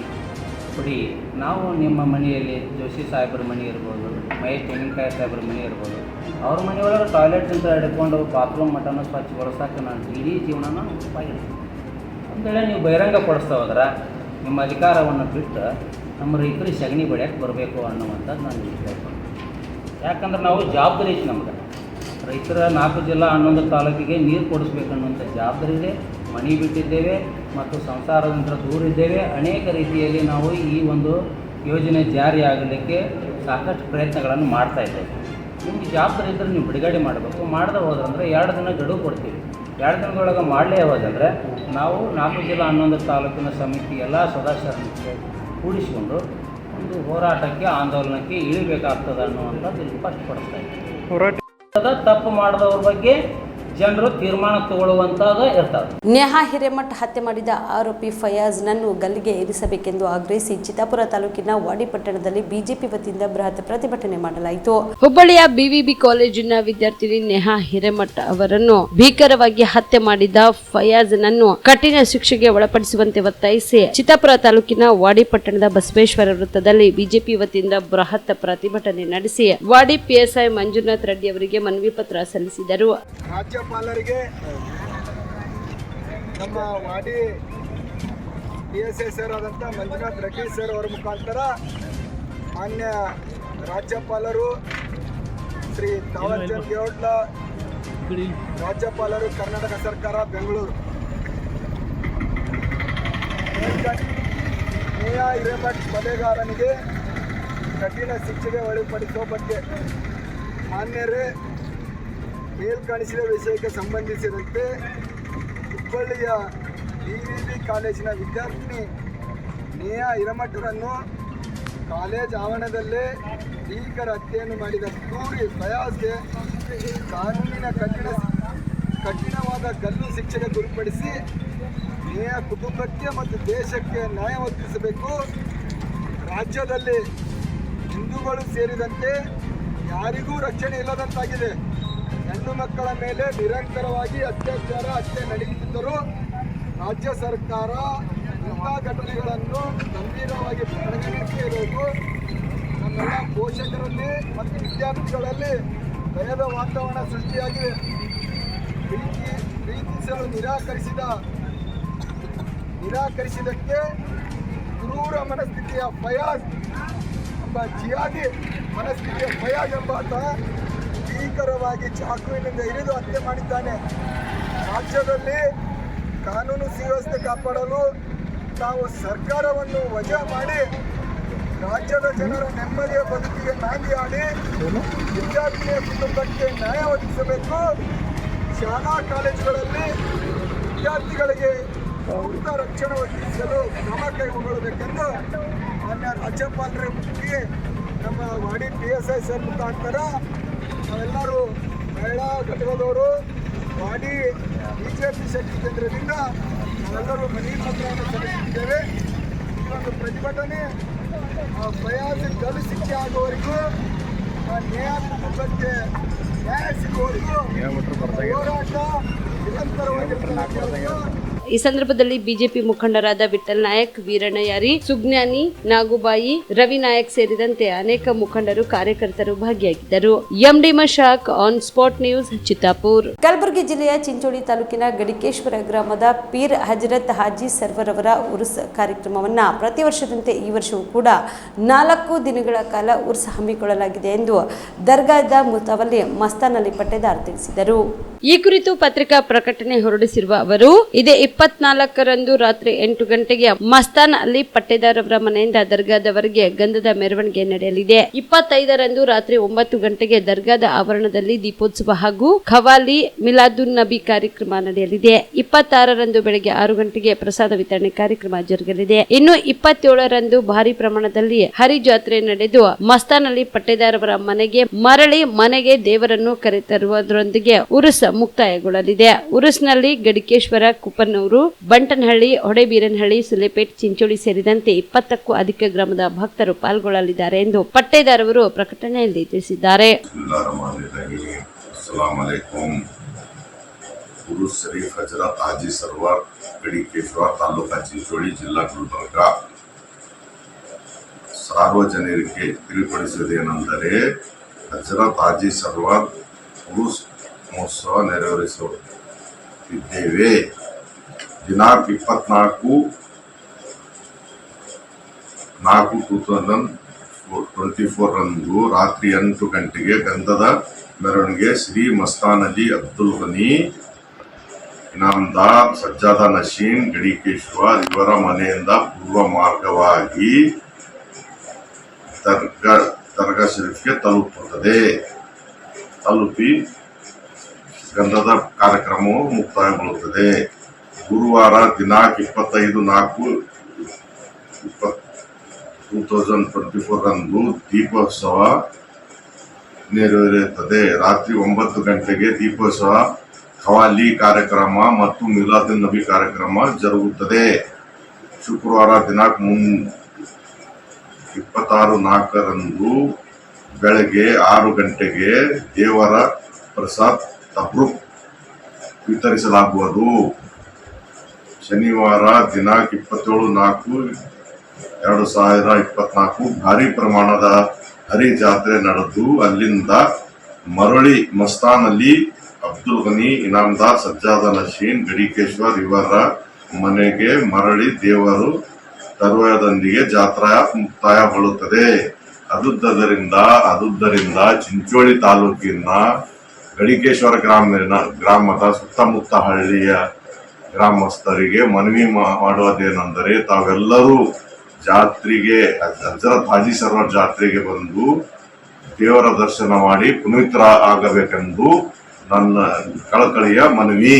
ಕೊಡಿ. ನಾವು ನಿಮ್ಮ ಮನೆಯಲ್ಲಿ ಜೋಶಿ ಸಾಹೇಬ್ರ ಮನೆ ಇರ್ಬೋದು, ಮಹೇಶ್ ತೆಂಗಿನಕಾಯಿ ಸಾಹೇಬ್ರ ಮನೆ ಇರ್ಬೋದು, ಅವ್ರ ಮನೆಯೊಳಗೆ ಟಾಯ್ಲೆಟ್ನಿಂದ ಹಿಡ್ಕೊಂಡು ಬಾತ್ರೂಮ್ ಮಟನ್ನು ಸ್ವಚ್ಛಗೊಳಿಸೋಕೆ ನಾನು ಇಡೀ ಜೀವನನ ಉಪಯೋಗಿಸ್ತೀನಿ ಅಂತೇಳಿ ನೀವು ಬಹಿರಂಗ ಪಡಿಸ್ತಾ ಹೋದ್ರೆ ನಿಮ್ಮ ಅಧಿಕಾರವನ್ನು ಬಿಟ್ಟು ನಮ್ಮ ರೈತರಿಗೆ ಸಗಣಿ ಬಡಿಯೋಕ್ಕೆ ಬರಬೇಕು ಅನ್ನುವಂಥದ್ದು ನಾನು ಹೇಳ್ತೀನಿ. ಯಾಕಂದ್ರೆ ನಾವು ಜವಾಬ್ದಾರಿ ಐತಿ ನಮ್ಗೆ. ರೈತರ 4 ಜಿಲ್ಲಾ 11 ತಾಲೂಕಿಗೆ ನೀರು ಕೊಡಿಸ್ಬೇಕು ಅನ್ನುವಂಥ ಜವಾಬ್ದಾರಿ ಇದೆ. ಮನೆ ಬಿಟ್ಟಿದ್ದೇವೆ ಮತ್ತು ಸಂಸಾರದಿಂದ ದೂರ ಇದ್ದೇವೆ. ಅನೇಕ ರೀತಿಯಲ್ಲಿ ನಾವು ಈ ಒಂದು ಯೋಜನೆ ಜಾರಿಯಾಗಲಿಕ್ಕೆ ಸಾಕಷ್ಟು ಪ್ರಯತ್ನಗಳನ್ನು ಮಾಡ್ತಾ ಇದ್ದೇವೆ. ನಿಮಗೆ ಜವಾಬ್ದಾರಿ ಇದ್ದರೆ ನೀವು ಬಿಡುಗಡೆ ಮಾಡಬೇಕು. ಮಾಡದೆ ಹೋದ್ರಂದರೆ 2 ದಿನ ಗಡುವು ಕೊಡ್ತೀವಿ. 2 ದಿನದೊಳಗೆ ಮಾಡಲೇ ಹೋದಂದರೆ ನಾವು 4 ಜಿಲ್ಲಾ 11 ತಾಲೂಕಿನ ಸಮಿತಿ ಎಲ್ಲ ಸದಸ್ಯರನ್ನು ಕೂಡಿಸಿಕೊಂಡು ಒಂದು ಹೋರಾಟಕ್ಕೆ, ಆಂದೋಲನಕ್ಕೆ ಇಳಿಬೇಕಾಗ್ತದೆ ಅನ್ನುವಂಥದ್ದು ಇಲ್ಲಿ ಸ್ಪಷ್ಟಪಡಿಸ್ತಾ ಇದ್ದೀವಿ. ತಪ್ಪು ಮಾಡಿದವ್ರ ಬಗ್ಗೆ ಜನರು ತೀರ್ಮಾನ ತಗೊಳ್ಳುವಂತಾದ ಇರ್ತದೆ. ನೇಹಾ ಹಿರೇಮಠ್ ಹತ್ಯೆ ಮಾಡಿದ ಆರೋಪಿ ಫಯಾಜ್ನನ್ನು ಗಲ್ಲಿಗೆ ಇರಿಸಬೇಕೆಂದು ಆಗ್ರಹಿಸಿ ಚಿತ್ತಾಪುರ ತಾಲೂಕಿನ ವಾಡಿ ಪಟ್ಟಣದಲ್ಲಿ ಬಿಜೆಪಿ ವತಿಯಿಂದ ಬೃಹತ್ ಪ್ರತಿಭಟನೆ ಮಾಡಲಾಯಿತು. ಹುಬ್ಬಳ್ಳಿಯ BVB ಕಾಲೇಜಿನ ವಿದ್ಯಾರ್ಥಿನಿ ನೇಹಾ ಹಿರೇಮಠ್ ಅವರನ್ನು ಭೀಕರವಾಗಿ ಹತ್ಯೆ ಮಾಡಿದ ಫಯಾಜ್ನನ್ನು ಕಠಿಣ ಶಿಕ್ಷೆಗೆ ಒಳಪಡಿಸುವಂತೆ ಒತ್ತಾಯಿಸಿ ಚಿತ್ತಾಪುರ ತಾಲೂಕಿನ ವಾಡಿ ಪಟ್ಟಣದ ಬಸವೇಶ್ವರ ವೃತ್ತದಲ್ಲಿ ಬಿಜೆಪಿ ವತಿಯಿಂದ ಬೃಹತ್ ಪ್ರತಿಭಟನೆ ನಡೆಸಿ ವಾಡಿ PSI ಮಂಜುನಾಥ್ ರೆಡ್ಡಿ ಅವರಿಗೆ ಮನವಿ ಪತ್ರ ಸಲ್ಲಿಸಿದರು. ರಾಜ್ಯಪಾಲರಿಗೆ ನಮ್ಮ ವಾಡಿ PSI ಸರ್ ಆದಂಥ ಮಂಜುನಾಥ್ ರೆಡ್ಡಿ ಸರ್ ಅವರ ಮುಖಾಂತರ ಮಾನ್ಯ ರಾಜ್ಯಪಾಲರು ಶ್ರೀ ತಾವರ್ಚಂದ್ ಗೌಡ್ಲ, ರಾಜ್ಯಪಾಲರು ಕರ್ನಾಟಕ ಸರ್ಕಾರ ಬೆಂಗಳೂರು, ನೇಹಾ ಹಿರೇಮಠ್ ಕೊಲೆಗಾರನಿಗೆ ಕಠಿಣ ಶಿಕ್ಷೆಗೆ ಒಳಪಡಿಸುವ ಬಗ್ಗೆ ಮಾನ್ಯರೇ ಮೇಲ್ಕಾಣಿಸಿದ ವಿಷಯಕ್ಕೆ ಸಂಬಂಧಿಸಿದಂತೆ ಹುಬ್ಬಳ್ಳಿಯ BVB ಕಾಲೇಜಿನ ವಿದ್ಯಾರ್ಥಿನಿ ನೇಹಾ ಹಿರೇಮಠರನ್ನು ಕಾಲೇಜ್ ಆವರಣದಲ್ಲೇ ಭೀಕರ ಹತ್ಯೆಯನ್ನು ಮಾಡಿದ ಕ್ರೂರಿ ಫಯಾಜ್ಗೆ ಕಾನೂನಿನ ಕಠಿಣವಾದ ಗಲ್ಲು ಶಿಕ್ಷೆಗೆ ಗುರಿಪಡಿಸಿ ನೇಹಾ ಕುಟುಂಬಕ್ಕೆ ಮತ್ತು ದೇಶಕ್ಕೆ ನ್ಯಾಯ ಒದಗಿಸಬೇಕು. ರಾಜ್ಯದಲ್ಲಿ ಹಿಂದೂಗಳು ಸೇರಿದಂತೆ ಯಾರಿಗೂ ರಕ್ಷಣೆ ಇಲ್ಲದಂತಾಗಿದೆ. ಹೆಣ್ಣು ಮಕ್ಕಳ ಮೇಲೆ ನಿರಂತರವಾಗಿ ಅತ್ಯಾಚಾರ, ಹತ್ಯೆ ನಡೆಯುತ್ತಿದ್ದರೂ ರಾಜ್ಯ ಸರ್ಕಾರ ಇಂಥ ಘಟನೆಗಳನ್ನು ಗಂಭೀರವಾಗಿ ಪರಿಗಣಿಸದೇ ಇರೋದು ನಮ್ಮೆಲ್ಲ ಪೋಷಕರಲ್ಲಿ ಮತ್ತು ವಿದ್ಯಾರ್ಥಿಗಳಲ್ಲಿ ಭಯದ ವಾತಾವರಣ ಸೃಷ್ಟಿಯಾಗಿದೆ. ಪ್ರೀತಿಸಲು ನಿರಾಕರಿಸಿದಕ್ಕೆ ಕ್ರೂರ ಮನಸ್ಥಿತಿಯ ಫಯಾಜ್ ಎಂಬ ಜಿಹಾದಿ ಮನಸ್ಥಿತಿಯ ಫಯಾಜ್ ಎಂಬಾತ ಈ ಭೀಕರವಾಗಿ ಚಾಕುವಿನಿಂದ ಇರಿದು ಹತ್ಯೆ ಮಾಡಿದ್ದಾನೆ. ರಾಜ್ಯದಲ್ಲಿ ಕಾನೂನು ಸುವ್ಯವಸ್ಥೆ ಕಾಪಾಡಲು ನಾವು ಸರ್ಕಾರವನ್ನು ವಜಾ ಮಾಡಿ ರಾಜ್ಯದ ಜನರ ನೆಮ್ಮದಿಯ ಬದುಕಿಗೆ ನಾಂದಿ ಹಾಡಿ ವಿದ್ಯಾರ್ಥಿಯ ಕುಟುಂಬಕ್ಕೆ ನ್ಯಾಯ ಒದಗಿಸಬೇಕು. ಶಾಲಾ ಕಾಲೇಜುಗಳಲ್ಲಿ ವಿದ್ಯಾರ್ಥಿಗಳಿಗೆ ಮುಕ್ತ ರಕ್ಷಣೆ ಒದಗಿಸಲು ಕ್ರಮ ಕೈಗೊಳ್ಳಬೇಕೆಂದು ಮಾನ್ಯ ರಾಜ್ಯಪಾಲರ ಮುಖ್ಯ ನಮ್ಮ ವಾಡಿ PSI ಸರ್ ಮುಖಾಂತರ ನಾವೆಲ್ಲರೂ ಮಹಿಳಾ ಘಟಕದವರು ವಾಡಿ BJP ಶಕ್ತಿ ಕೇಂದ್ರದಿಂದ ನಾವೆಲ್ಲರೂ ಮನವಿ ಪತ್ರವನ್ನು ಸಲ್ಲಿಸಿದ್ದೇವೆ. ಈ ಒಂದು ಪ್ರತಿಭಟನೆ ಫಯಾಜ್ ಗಲ್ಲು ಶಿಕ್ಷೆ ಆಗುವವರೆಗೂ ನ್ಯಾಯ ಕುಟುಂಬಕ್ಕೆ ನ್ಯಾಯ ಸಿಗುವವರೆಗೂ ಹೋರಾಟ ನಿರಂತರವಾಗಿ. ಈ ಸಂದರ್ಭದಲ್ಲಿ ಬಿಜೆಪಿ ಮುಖಂಡರಾದ ವಿಠಲ್ ನಾಯಕ್, ವೀರಣ್ಣ ಯಾರಿ, ಸುಜ್ಞಾನಿ, ನಾಗುಬಾಯಿ, ರವಿ ನಾಯಕ್ ಸೇರಿದಂತೆ ಅನೇಕ ಮುಖಂಡರು, ಕಾರ್ಯಕರ್ತರು ಭಾಗಿಯಾಗಿದ್ದರು. MD Mashak, on spot news, Chittapur. Kalaburagi ಜಿಲ್ಲೆಯ ಚಿಂಚೋಳಿ ತಾಲೂಕಿನ ಗಡಿಕೇಶ್ವರ ಗ್ರಾಮದ ಪೀರ್ ಹಜರತ್ ಹಾಜಿ ಸರ್ವರ್ ಅವರ ಉರ್ಸ್ ಕಾರ್ಯಕ್ರಮವನ್ನು ಪ್ರತಿ ವರ್ಷದಂತೆ ಈ ವರ್ಷವೂ ಕೂಡ 4 ದಿನಗಳ ಕಾಲ ಉರ್ಸ್ ಹಮ್ಮಿಕೊಳ್ಳಲಾಗಿದೆ ಎಂದು ದರ್ಗಾದ ಮುತವಲ್ಲಿ ಮಸ್ತಾನ್ ಅಲಿ ಪಟ್ಟೇದಾರ್ ತಿಳಿಸಿದರು. ಈ ಕುರಿತು ಪತ್ರಿಕಾ ಪ್ರಕಟಣೆ ಹೊರಡಿಸಿರುವ ಅವರು, ಇದೇ 24ರಂದು ರಾತ್ರಿ 8 ಗಂಟೆಗೆ ಮಸ್ತಾನ್ ಅಲಿ ಪಟ್ಟೇದಾರ್ ಅವರ ಮನೆಯಿಂದ ದರ್ಗಾದವರೆಗೆ ಗಂಧದ ಮೆರವಣಿಗೆ ನಡೆಯಲಿದೆ. 25ರಂದು ರಾತ್ರಿ 9 ಗಂಟೆಗೆ ದರ್ಗಾದ ಆವರಣದಲ್ಲಿ ದೀಪೋತ್ಸವ ಹಾಗೂ ಖವಾಲಿ ಮಿಲಾದುನ್ ನಬಿ ಕಾರ್ಯಕ್ರಮ ನಡೆಯಲಿದೆ. 26ರಂದು ಬೆಳಗ್ಗೆ 6 ಗಂಟೆಗೆ ಪ್ರಸಾದ ವಿತರಣೆ ಕಾರ್ಯಕ್ರಮ ಜರುಗಲಿದೆ. ಇನ್ನು 27ರಂದು ಭಾರಿ ಪ್ರಮಾಣದಲ್ಲಿ ಹರಿಜಾತ್ರೆ ನಡೆದು ಮಸ್ತಾನ್ ಅಲಿ ಪಟ್ಟೇದಾರ್ ಅವರ ಮನೆಗೆ ದೇವರನ್ನು ಕರೆತರುವುದರೊಂದಿಗೆ ಉರುಸ್ ಮುಕ್ತಾಯಗೊಳ್ಳಲಿದೆ. ಉರುಸ್ನಲ್ಲಿ ಗಡಿಕೇಶ್ವರ, ಕುಪ್ಪನೂರು, ಬಂಟನಹಳ್ಳಿ, ಹೊಡೆಬೀರನಹಳ್ಳಿ, ಸುಲೇಪೇಟ್, ಚಿಂಚೋಳಿ ಸೇರಿದಂತೆ 20ಕ್ಕೂ ಅಧಿಕ ಗ್ರಾಮದ ಭಕ್ತರು ಪಾಲ್ಗೊಳ್ಳಲಿದ್ದಾರೆ ಎಂದು ಪಟ್ಟೇದಾರ್ ಅವರು ಪ್ರಕಟಣೆಯಲ್ಲಿ ತಿಳಿಸಿದ್ದಾರೆ. ಉರುಸ್ ಶರೀಫ್ ಹಜರತ್ ಹಾಜಿ ಸರ್ವರ್ ಗಡಿಕೇಶ್ವರ ತಾಲೂಕಾ ಚಿಂಚೋಳಿ ಜಿಲ್ಲಾ ಗುಲ್ಬರ್ಗ ಸಾರ್ವಜನಿಕರಿಗೆ ತಿಳಿಪಡಿಸುವುದೇನೆಂದರೆ ಹಜರತ್ ಹಾಜಿ ಸರ್ವರ್ ಉರುಸ್ ಮಹೋತ್ಸವ ನೆರವೇರಿಸುತ್ತಿದ್ದೇವೆ. ದಿನಾಂಕ 24/4/2024 ರಂದು ರಾತ್ರಿ 8 ಗಂಟೆಗೆ ಗಂಧದ ಮೆರವಣಿಗೆ ಶ್ರೀ ಮಸ್ತಾನ್ ಅಲಿ ಅಬ್ದುಲ್ ಗನಿ ಇನಾಮದಾರ್ ಸಜ್ಜಾದ ನಶೀನ್ ಗಡಿಕೇಶ್ವರ್ ಇವರ ಮನೆಯಿಂದ ಪೂರ್ವ ಮಾರ್ಗವಾಗಿ ದರ್ಗಾ ಶರೀಫ್ಗೆ ತಲುಪಿ ಗಂಧದ ಕಾರ್ಯಕ್ರಮವು ಮುಕ್ತಾಯಗೊಳ್ಳುತ್ತದೆ. ಗುರುವಾರ ದಿನಾಂಕ 25/4/2024 ರಂದು ದೀಪೋತ್ಸವ ನೆರವೇರುತ್ತದೆ. ರಾತ್ರಿ 9 ಗಂಟೆಗೆ ದೀಪೋತ್ಸವ, ಖವಾಲಿ ಕಾರ್ಯಕ್ರಮ ಮತ್ತು ಮಿಲಾದುನ್ ನಬಿ ಕಾರ್ಯಕ್ರಮ ಜರುಗುತ್ತದೆ. ಶುಕ್ರವಾರ ದಿನಾಂಕ 26/4 ರಂದು ಬೆಳಗ್ಗೆ 6 ಗಂಟೆಗೆ ದೇವರ ಪ್ರಸಾದ್ ತಬ್ರುಕ್ ವಿತರಿಸಲಾಗುವುದು. ಶನಿವಾರ ದಿನಾಂಕ 27/4/2024 ಭಾರಿ ಪ್ರಮಾಣದ ಹರಿಜಾತ್ರೆ ನಡೆದು ಅಲ್ಲಿಂದ ಮರಳಿ ಮಸ್ತಾನ್ ಅಲಿ ಅಬ್ದುಲ್ ಗನಿ ಇನಾಮದಾರ್ ಸಜ್ಜಾದ ನಶೀನ್ ಗಡಿಕೇಶ್ವರ್ ಇವರ ಮನೆಗೆ ಮರಳಿ ದೇವರು ತರುವುದರೊಂದಿಗೆ ಜಾತ್ರಾ ಮುಕ್ತಾಯಗೊಳ್ಳುತ್ತದೆ. ಅದುದ್ದರಿಂದ ಚಿಂಚೋಳಿ ತಾಲೂಕಿನ ಗಡಿಕೇಶ್ವರ ಗ್ರಾಮದ ಸುತ್ತಮುತ್ತ ಹಳ್ಳಿಯ ಗ್ರಾಮಸ್ಥರಿಗೆ ಮನವಿ ಮಾಡುವುದೇನೆಂದರೆ ತಾವೆಲ್ಲರೂ ಜಾತ್ರೆಗೆ ಹಜರತ್ ಹಾಜಿ ಸರ್ವರ್ ಜಾತ್ರೆಗೆ ಬಂದು ದೇವರ ದರ್ಶನ ಮಾಡಿ ಪುನೀತರ ಆಗಬೇಕೆಂದು ನನ್ನ ಕಳಕಳಿಯ ಮನವಿ.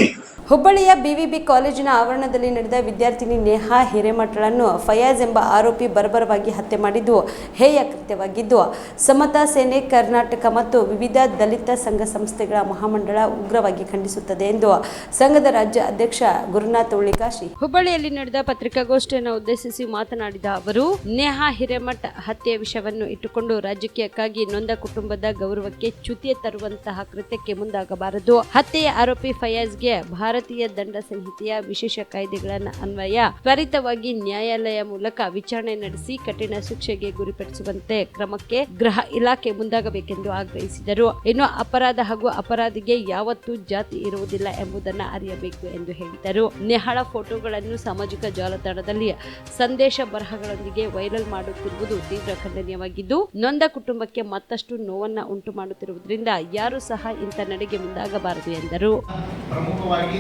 ಹುಬ್ಬಳ್ಳಿಯ BVB ಕಾಲೇಜಿನ ಆವರಣದಲ್ಲಿ ನಡೆದ ವಿದ್ಯಾರ್ಥಿನಿ ನೇಹಾ ಹಿರೇಮಠಳನ್ನು ಫಯಾಜ್ ಎಂಬ ಆರೋಪಿ ಬರ್ಬರವಾಗಿ ಹತ್ಯೆ ಮಾಡಿದ್ದು ಹೇಯ ಕೃತ್ಯವಾಗಿದ್ದು ಸಮತಾ ಸೇನೆ ಕರ್ನಾಟಕ ಮತ್ತು ವಿವಿಧ ದಲಿತ ಸಂಘ ಸಂಸ್ಥೆಗಳ ಮಹಾಮಂಡಳ ಉಗ್ರವಾಗಿ ಖಂಡಿಸುತ್ತದೆ ಎಂದು ಸಂಘದ ರಾಜ್ಯ ಅಧ್ಯಕ್ಷ ಗುರುನಾಥ್ ಉಳಿಕಾಶಿ ಹುಬ್ಬಳ್ಳಿಯಲ್ಲಿ ನಡೆದ ಪತ್ರಿಕಾಗೋಷ್ಠಿಯನ್ನು ಉದ್ದೇಶಿಸಿ ಮಾತನಾಡಿದ ಅವರು, ನೇಹಾ ಹಿರೇಮಠ ಹತ್ಯೆಯ ವಿಷಯವನ್ನು ಇಟ್ಟುಕೊಂಡು ರಾಜಕೀಯಕ್ಕಾಗಿ ನೊಂದ ಕುಟುಂಬದ ಗೌರವಕ್ಕೆ ಚ್ಯುತಿ ತರುವಂತಹ ಕೃತ್ಯಕ್ಕೆ ಮುಂದಾಗಬಾರದು. ಹತ್ಯೆಯ ಆರೋಪಿ ಫಯಾಜ್ಗೆ ಭಾರತ ಭಾರತೀಯ ದಂಡ ಸಂಹಿತೆಯ ವಿಶೇಷ ಕಾಯ್ದೆಗಳನ್ನು ಅನ್ವಯ ತ್ವರಿತವಾಗಿ ನ್ಯಾಯಾಲಯ ಮೂಲಕ ವಿಚಾರಣೆ ನಡೆಸಿ ಕಠಿಣ ಶಿಕ್ಷೆಗೆ ಗುರಿಪಡಿಸುವಂತೆ ಕ್ರಮಕ್ಕೆ ಗೃಹ ಇಲಾಖೆ ಮುಂದಾಗಬೇಕೆಂದು ಆಗ್ರಹಿಸಿದರು. ಇನ್ನು ಅಪರಾಧ ಹಾಗೂ ಅಪರಾಧಿಗೆ ಯಾವತ್ತೂ ಜಾತಿ ಇರುವುದಿಲ್ಲ ಎಂಬುದನ್ನು ಅರಿಯಬೇಕು ಎಂದು ಹೇಳಿದರು. ನೆಹಳ ಫೋಟೋಗಳನ್ನು ಸಾಮಾಜಿಕ ಜಾಲತಾಣದಲ್ಲಿ ಸಂದೇಶ ಬರಹಗಳೊಂದಿಗೆ ವೈರಲ್ ಮಾಡುತ್ತಿರುವುದು ತೀವ್ರ ಖಂಡನೀಯವಾಗಿದ್ದು, ನೊಂದ ಕುಟುಂಬಕ್ಕೆ ಮತ್ತಷ್ಟು ನೋವನ್ನ ಉಂಟು ಮಾಡುತ್ತಿರುವುದರಿಂದ ಯಾರು ಸಹ ಇಂಥ ನಡೆಗೆ ಮುಂದಾಗಬಾರದು ಎಂದರು. ಪ್ರಮುಖವಾಗಿ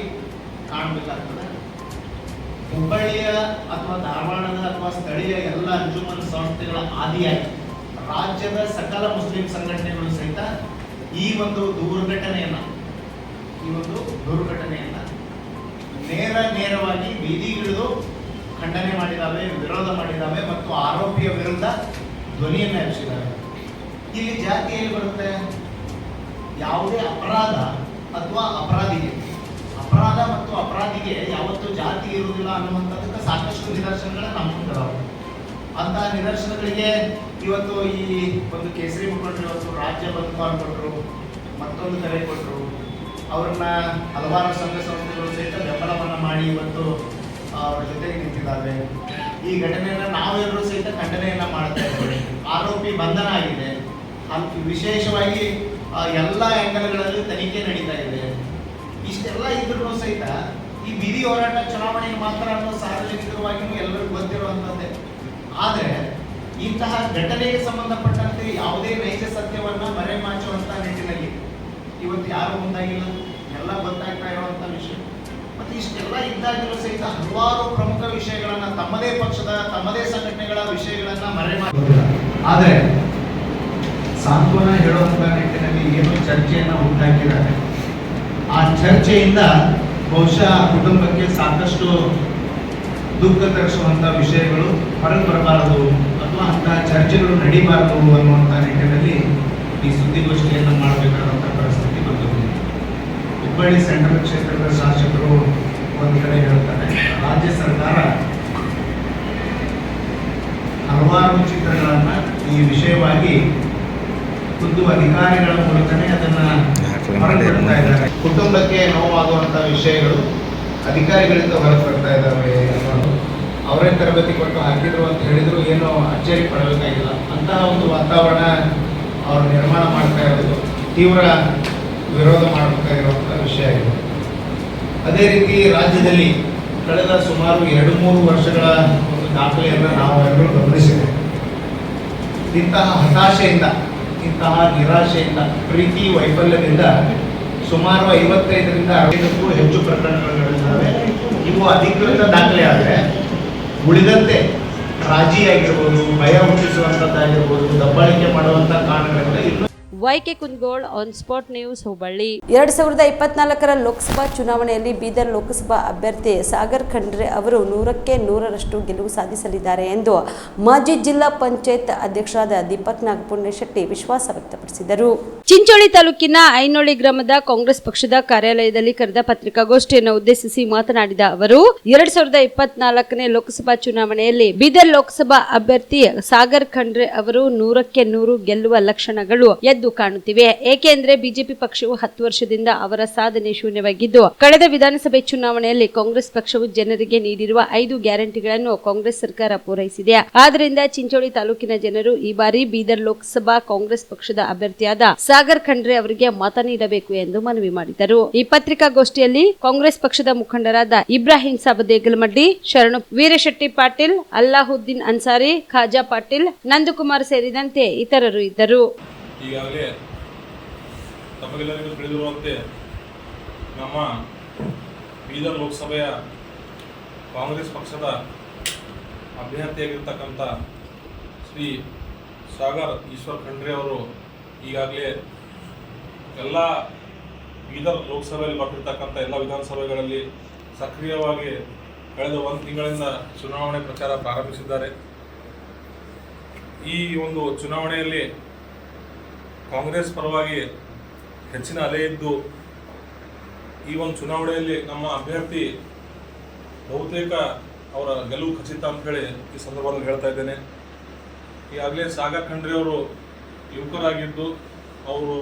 ಕಾಣಬೇಕಾಗ್ತದೆ. ಹುಬ್ಬಳ್ಳಿಯ ಅಥವಾ ಧಾರವಾಡದ ಅಥವಾ ಸ್ಥಳೀಯ ಎಲ್ಲ ಅಂಜುಮನ್ ಸಂಸ್ಥೆಗಳ ಆದಿಯಾಗಿ ರಾಜ್ಯದ ಸಕಲ ಮುಸ್ಲಿಂ ಸಂಘಟನೆಗಳು ಸಹಿತ ಈ ಒಂದು ದುರ್ಘಟನೆಯನ್ನ ನೇರವಾಗಿ ಬೀದಿಗಿಳಿದು ಖಂಡನೆ ಮಾಡಿದ್ದಾವೆ, ವಿರೋಧ ಮಾಡಿದ್ದಾವೆ ಮತ್ತು ಆರೋಪಿಯ ವಿರುದ್ಧ ಧ್ವನಿಯನ್ನು ಎಬ್ಬಿಸಿದ್ದಾವೆ. ಇಲ್ಲಿ ಜಾತಿ ಎಲ್ಲಿ ಬರುತ್ತೆ? ಯಾವುದೇ ಅಪರಾಧ ಅಥವಾ ಅಪರಾಧ ಮತ್ತು ಅಪರಾಧಿಗೆ ಯಾವತ್ತೂ ಜಾತಿ ಇರುವುದಿಲ್ಲ ಅನ್ನುವಂಥದ್ದಕ್ಕೆ ಸಾಕಷ್ಟು ನಿದರ್ಶನಗಳು ನಮ್ಮ ಮುಂದಿದಾವೆ. ಅಂತಹ ನಿದರ್ಶನಗಳಿಗೆ ಇವತ್ತು ಈ ಒಂದು ಕೇಸರಿ ಮುಖಂಡರು ಇವತ್ತು ರಾಜ್ಯ ಬಂದ್ ಕೊಟ್ಟರು, ಮತ್ತೊಂದು ಕರೆ ಕೊಟ್ಟರು. ಅವ್ರನ್ನ ಹಲವಾರು ಸಂಘ ಸಂಸ್ಥೆಗಳು ಸಹಿತ ಬೆಂಬಲವನ್ನು ಮಾಡಿ ಇವತ್ತು ಅವ್ರ ಜೊತೆಗೆ ನಿಂತಿದ್ದಾವೆ. ಈ ಘಟನೆಯನ್ನು ನಾವೆಲ್ಲರೂ ಸಹಿತ ಖಂಡನೆಯನ್ನ ಮಾಡ್ತಾ ಇದ್ದೇವೆ. ಆರೋಪಿ ಬಂಧನ ಆಗಿದೆ. ವಿಶೇಷವಾಗಿ ಎಲ್ಲ ಆ್ಯಂಗಲ್ಗಳಲ್ಲಿ ತನಿಖೆ ನಡೀತಾ ಇದೆ. ಇಷ್ಟೆಲ್ಲ ಇದ್ರೂ ಸಹಿತ ಈ ಬೀದಿ ಹೋರಾಟ ಚುನಾವಣೆಗೆ ಮಾತ್ರ ಅನ್ನೋ ಸಾರ್ವಜನಿಕವಾಗಿಯೂ ಎಲ್ಲರಿಗೂ ಗೊತ್ತಿರುವಂಥದ್ದೇ. ಆದರೆ ಇಂತಹ ಘಟನೆಗೆ ಸಂಬಂಧಪಟ್ಟಂತೆ ಯಾವುದೇ ನೈಜ ಸತ್ಯವನ್ನ ಮರೆಮಾಚುವಂತಹ ನಿಟ್ಟಿನಲ್ಲಿ ಇವತ್ತು ಯಾರು ಮುಂದಾಗಿಲ್ಲ, ಎಲ್ಲ ಗೊತ್ತಾಗ್ತಾ ಇರುವಂತಹ ವಿಷಯ. ಮತ್ತೆ ಇಷ್ಟೆಲ್ಲ ಇದ್ದಾಗಲೂ ಸಹಿತ ಹಲವಾರು ಪ್ರಮುಖ ವಿಷಯಗಳನ್ನ ತಮ್ಮದೇ ಪಕ್ಷದ ತಮ್ಮದೇ ಸಂಘಟನೆಗಳ ವಿಷಯಗಳನ್ನ ಮರೆಮಾಚುವುದಿಲ್ಲ. ಆದರೆ ಸಾಂತ್ವನ ಹೇಳುವಂತಹ ನಿಟ್ಟಿನಲ್ಲಿ ಏನು ಚರ್ಚೆಯನ್ನ ಉಂಟಾಕಿದ್ದಾರೆ, ಆ ಚರ್ಚೆಯಿಂದ ಬಹುಶಃ ಕುಟುಂಬಕ್ಕೆ ಸಾಕಷ್ಟು ದುಃಖ ತರಿಸುವಂತಹ ವಿಷಯಗಳು ಹೊರಗೆ ಬರಬಾರದು ಅಥವಾ ಅಂತಹ ಚರ್ಚೆಗಳು ನಡೀಬಾರದು ಅನ್ನುವಂಥ ನಿಟ್ಟಿನಲ್ಲಿ ಈ ಸುದ್ದಿಗೋಷ್ಠಿಯನ್ನು ಮಾಡಬೇಕಾದಂಥ ಪರಿಸ್ಥಿತಿ ಬಂದಿದೆ. ಹುಬ್ಬಳ್ಳಿ ಸೆಂಟ್ರಲ್ ಕ್ಷೇತ್ರದ ಶಾಸಕರು ಒಂದು ಕಡೆ ಹೇಳ್ತಾರೆ, ರಾಜ್ಯ ಸರ್ಕಾರ ಹಲವಾರು ಚಿತ್ರಗಳನ್ನು ಈ ವಿಷಯವಾಗಿ ಖುದ್ದು ಅಧಿಕಾರಿಗಳ ಮೂಲಕನೇ ಅದನ್ನ ಹೊರಬಿಡ್ತಾ ಇದ್ದಾರೆ. ಕುಟುಂಬಕ್ಕೆ ನೋವಾಗುವಂತಹ ವಿಷಯಗಳು ಅಧಿಕಾರಿಗಳಿಂದ ಹೊರಗೆ ಬರ್ತಾ ಇದ್ದಾವೆ ಅನ್ನೋದು. ಅವರೇ ತರಬೇತಿ ಕೊಟ್ಟು ಹಾಕಿದ್ರು ಅಂತ ಹೇಳಿದ್ರು ಏನೋ ಅಚ್ಚರಿ ಪಡಬೇಕಾಗಿಲ್ಲ. ಅಂತಹ ಒಂದು ವಾತಾವರಣ ಅವರು ನಿರ್ಮಾಣ ಮಾಡ್ತಾ ಇರೋದು ತೀವ್ರ ವಿರೋಧ ಮಾಡಬೇಕಾಗಿರುವಂತಹ ವಿಷಯ ಆಗಿದೆ. ಅದೇ ರೀತಿ ರಾಜ್ಯದಲ್ಲಿ ಕಳೆದ ಸುಮಾರು 2-3 ವರ್ಷಗಳ ಒಂದು ದಾಖಲೆಯನ್ನು ನಾವು ಎಲ್ಲರೂ ಗಮನಿಸಿದ್ದೇವೆ. ಇಂತಹ ಹತಾಶೆಯಿಂದ, ಇಂತಹ ನಿರಾಶೆಯಿಂದ, ಪ್ರೀತಿ ವೈಫಲ್ಯದಿಂದ ಸುಮಾರು 55ರಿಂದ 60ಕ್ಕೂ ಹೆಚ್ಚು ಪ್ರಕರಣಗಳು ನಡೆದಿದ್ದಾವೆ. ಇವು ಅಧಿಕೃತ ದಾಖಲೆ ಆದರೆ ಉಳಿದಂತೆ ರಾಜಿ ಆಗಿರ್ಬೋದು, ಭಯ ಹುಟ್ಟಿಸುವಂಥದ್ದಾಗಿರ್ಬೋದು, ದಬ್ಬಾಳಿಕೆ ಮಾಡುವಂಥ ಕಾರಣಗಳಿಂದ ಇನ್ನು YK Kundagol on spot news Hubballi. 2024ರ ಲೋಕಸಭಾ ಚುನಾವಣೆಯಲ್ಲಿ ಬೀದರ್ ಲೋಕಸಭಾ ಅಭ್ಯರ್ಥಿ ಸಾಗರ್ ಖಂಡ್ರೆ ಅವರು 100ಕ್ಕೆ 100ರಷ್ಟು ಗೆಲುವು ಸಾಧಿಸಲಿದ್ದಾರೆ ಎಂದು ಮಾಜಿ ಜಿಲ್ಲಾ ಪಂಚಾಯತ್ ಅಧ್ಯಕ್ಷರಾದ ದೀಪಕ್ ನಾಗಪುರ್ಣಶೆಟ್ಟಿ ವಿಶ್ವಾಸ ವ್ಯಕ್ತಪಡಿಸಿದರು. ಚಿಂಚೋಳಿ ತಾಲೂಕಿನ ಐನೋಳಿ ಗ್ರಾಮದ ಕಾಂಗ್ರೆಸ್ ಪಕ್ಷದ ಕಾರ್ಯಾಲಯದಲ್ಲಿ ಕರೆದ ಪತ್ರಿಕಾಗೋಷ್ಠಿಯನ್ನು ಉದ್ದೇಶಿಸಿ ಮಾತನಾಡಿದ ಅವರು 2024ನೇ ಲೋಕಸಭಾ ಚುನಾವಣೆಯಲ್ಲಿ ಬೀದರ್ ಲೋಕಸಭಾ ಅಭ್ಯರ್ಥಿ ಸಾಗರ್ ಖಂಡ್ರೆ ಅವರು 100ಕ್ಕೆ 100 ಗೆಲ್ಲುವ ಲಕ್ಷಣಗಳು ಎದ್ದು ಕಾಣುತ್ತಿವೆ. ಏಕೆಂದರೆ ಬಿಜೆಪಿ ಪಕ್ಷವು 10 ವರ್ಷದಿಂದ ಅವರ ಸಾಧನೆ ಶೂನ್ಯವಾಗಿದ್ದು, ಕಳೆದ ವಿಧಾನಸಭೆ ಚುನಾವಣೆಯಲ್ಲಿ ಕಾಂಗ್ರೆಸ್ ಪಕ್ಷವು ಜನರಿಗೆ ನೀಡಿರುವ 5 ಗ್ಯಾರಂಟಿಗಳನ್ನು ಕಾಂಗ್ರೆಸ್ ಸರ್ಕಾರ ಪೂರೈಸಿದೆ. ಆದ್ದರಿಂದ ಚಿಂಚೋಳಿ ತಾಲೂಕಿನ ಜನರು ಈ ಬಾರಿ ಬೀದರ್ ಲೋಕಸಭಾ ಕಾಂಗ್ರೆಸ್ ಪಕ್ಷದ ಅಭ್ಯರ್ಥಿಯಾದ ಸಾಗರ್ ಖಂಡ್ರೆ ಅವರಿಗೆ ಮತ ನೀಡಬೇಕು ಎಂದು ಮನವಿ ಮಾಡಿದರು. ಈ ಪತ್ರಿಕಾಗೋಷ್ಠಿಯಲ್ಲಿ ಕಾಂಗ್ರೆಸ್ ಪಕ್ಷದ ಮುಖಂಡರಾದ ಇಬ್ರಾಹಿಂ ಸಾಬ್ ದೇಗಲಮಡ್ಡಿ, ಶರಣು ವೀರಶೆಟ್ಟಿ ಪಾಟೀಲ್, ಅಲ್ಲಾಹುದ್ದೀನ್ ಅನ್ಸಾರಿ, ಖಾಜಾ ಪಾಟೀಲ್, ನಂದಕುಮಾರ್ ಸೇರಿದಂತೆ ಇತರರು ಇದ್ದರು. ಈಗಾಗಲೇ ತಮಗೆಲ್ಲರಿಗೂ ತಿಳಿದಿರುವಂತೆ ನಮ್ಮ ಬೀದರ್ ಲೋಕಸಭೆಯ ಕಾಂಗ್ರೆಸ್ ಪಕ್ಷದ ಅಭ್ಯರ್ಥಿಯಾಗಿರ್ತಕ್ಕಂಥ ಶ್ರೀ ಸಾಗರ್ ಈಶ್ವರ್ ಖಂಡ್ರೆ ಅವರು ಈಗಾಗಲೇ ಎಲ್ಲ ಬೀದರ್ ಲೋಕಸಭೆಯಲ್ಲಿ ಬರ್ತಿರ್ತಕ್ಕಂಥ ಎಲ್ಲ ವಿಧಾನಸಭೆಗಳಲ್ಲಿ ಸಕ್ರಿಯವಾಗಿ ಕಳೆದ 1 ತಿಂಗಳಿಂದ ಚುನಾವಣೆ ಪ್ರಚಾರ ಪ್ರಾರಂಭಿಸಿದ್ದಾರೆ. ಈ ಒಂದು ಚುನಾವಣೆಯಲ್ಲಿ ಕಾಂಗ್ರೆಸ್ ಪರವಾಗಿ ಹೆಚ್ಚಿನ ಅಲೆ ಇದ್ದು ಈ ಒಂದು ಚುನಾವಣೆಯಲ್ಲಿ ನಮ್ಮ ಅಭ್ಯರ್ಥಿ ಬಹುತೇಕ ಅವರ ಗೆಲುವು ಖಚಿತ ಅಂತೇಳಿ ಈ ಸಂದರ್ಭದಲ್ಲಿ ಹೇಳ್ತಾ ಇದ್ದೇನೆ. ಈಗಾಗಲೇ ಸಾಗರ್ ಖಂಡ್ರೆ ಅವರು ಯುವಕರಾಗಿದ್ದು ಅವರು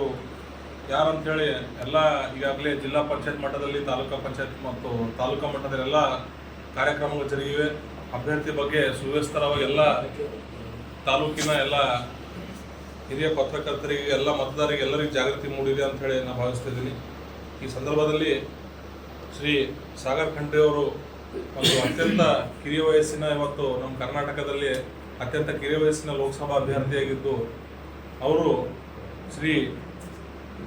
ಯಾರಂತೇಳಿ ಎಲ್ಲ ಈಗಾಗಲೇ ಜಿಲ್ಲಾ ಪಂಚಾಯತ್ ಮಟ್ಟದಲ್ಲಿ, ತಾಲೂಕಾ ಪಂಚಾಯತ್ ಮತ್ತು ತಾಲೂಕಾ ಮಟ್ಟದಲ್ಲಿ ಎಲ್ಲ ಕಾರ್ಯಕ್ರಮಗಳು ಜರುಗಿವೆ. ಅಭ್ಯರ್ಥಿ ಬಗ್ಗೆ ಸುವ್ಯವಸ್ಥಿತವಾಗಿ ಎಲ್ಲ ತಾಲೂಕಿನ ಎಲ್ಲ ಹಿರಿಯ ಪತ್ರಕರ್ತರಿಗೆ, ಎಲ್ಲ ಮತದಾರರಿಗೆ ಎಲ್ಲರಿಗೂ ಜಾಗೃತಿ ಮೂಡಿದೆ ಅಂತ ಹೇಳಿ ನಾನು ಭಾವಿಸ್ತಾ ಇದ್ದೀನಿ. ಈ ಸಂದರ್ಭದಲ್ಲಿ ಶ್ರೀ ಸಾಗರ್ ಖಂಡ್ರೆ ಅವರು ಒಂದು ಅತ್ಯಂತ ಕಿರಿಯ ವಯಸ್ಸಿನ, ಇವತ್ತು ನಮ್ಮ ಕರ್ನಾಟಕದಲ್ಲಿ ಅತ್ಯಂತ ಕಿರಿಯ ವಯಸ್ಸಿನ ಲೋಕಸಭಾ ಅಭ್ಯರ್ಥಿಯಾಗಿದ್ದು, ಅವರು ಶ್ರೀ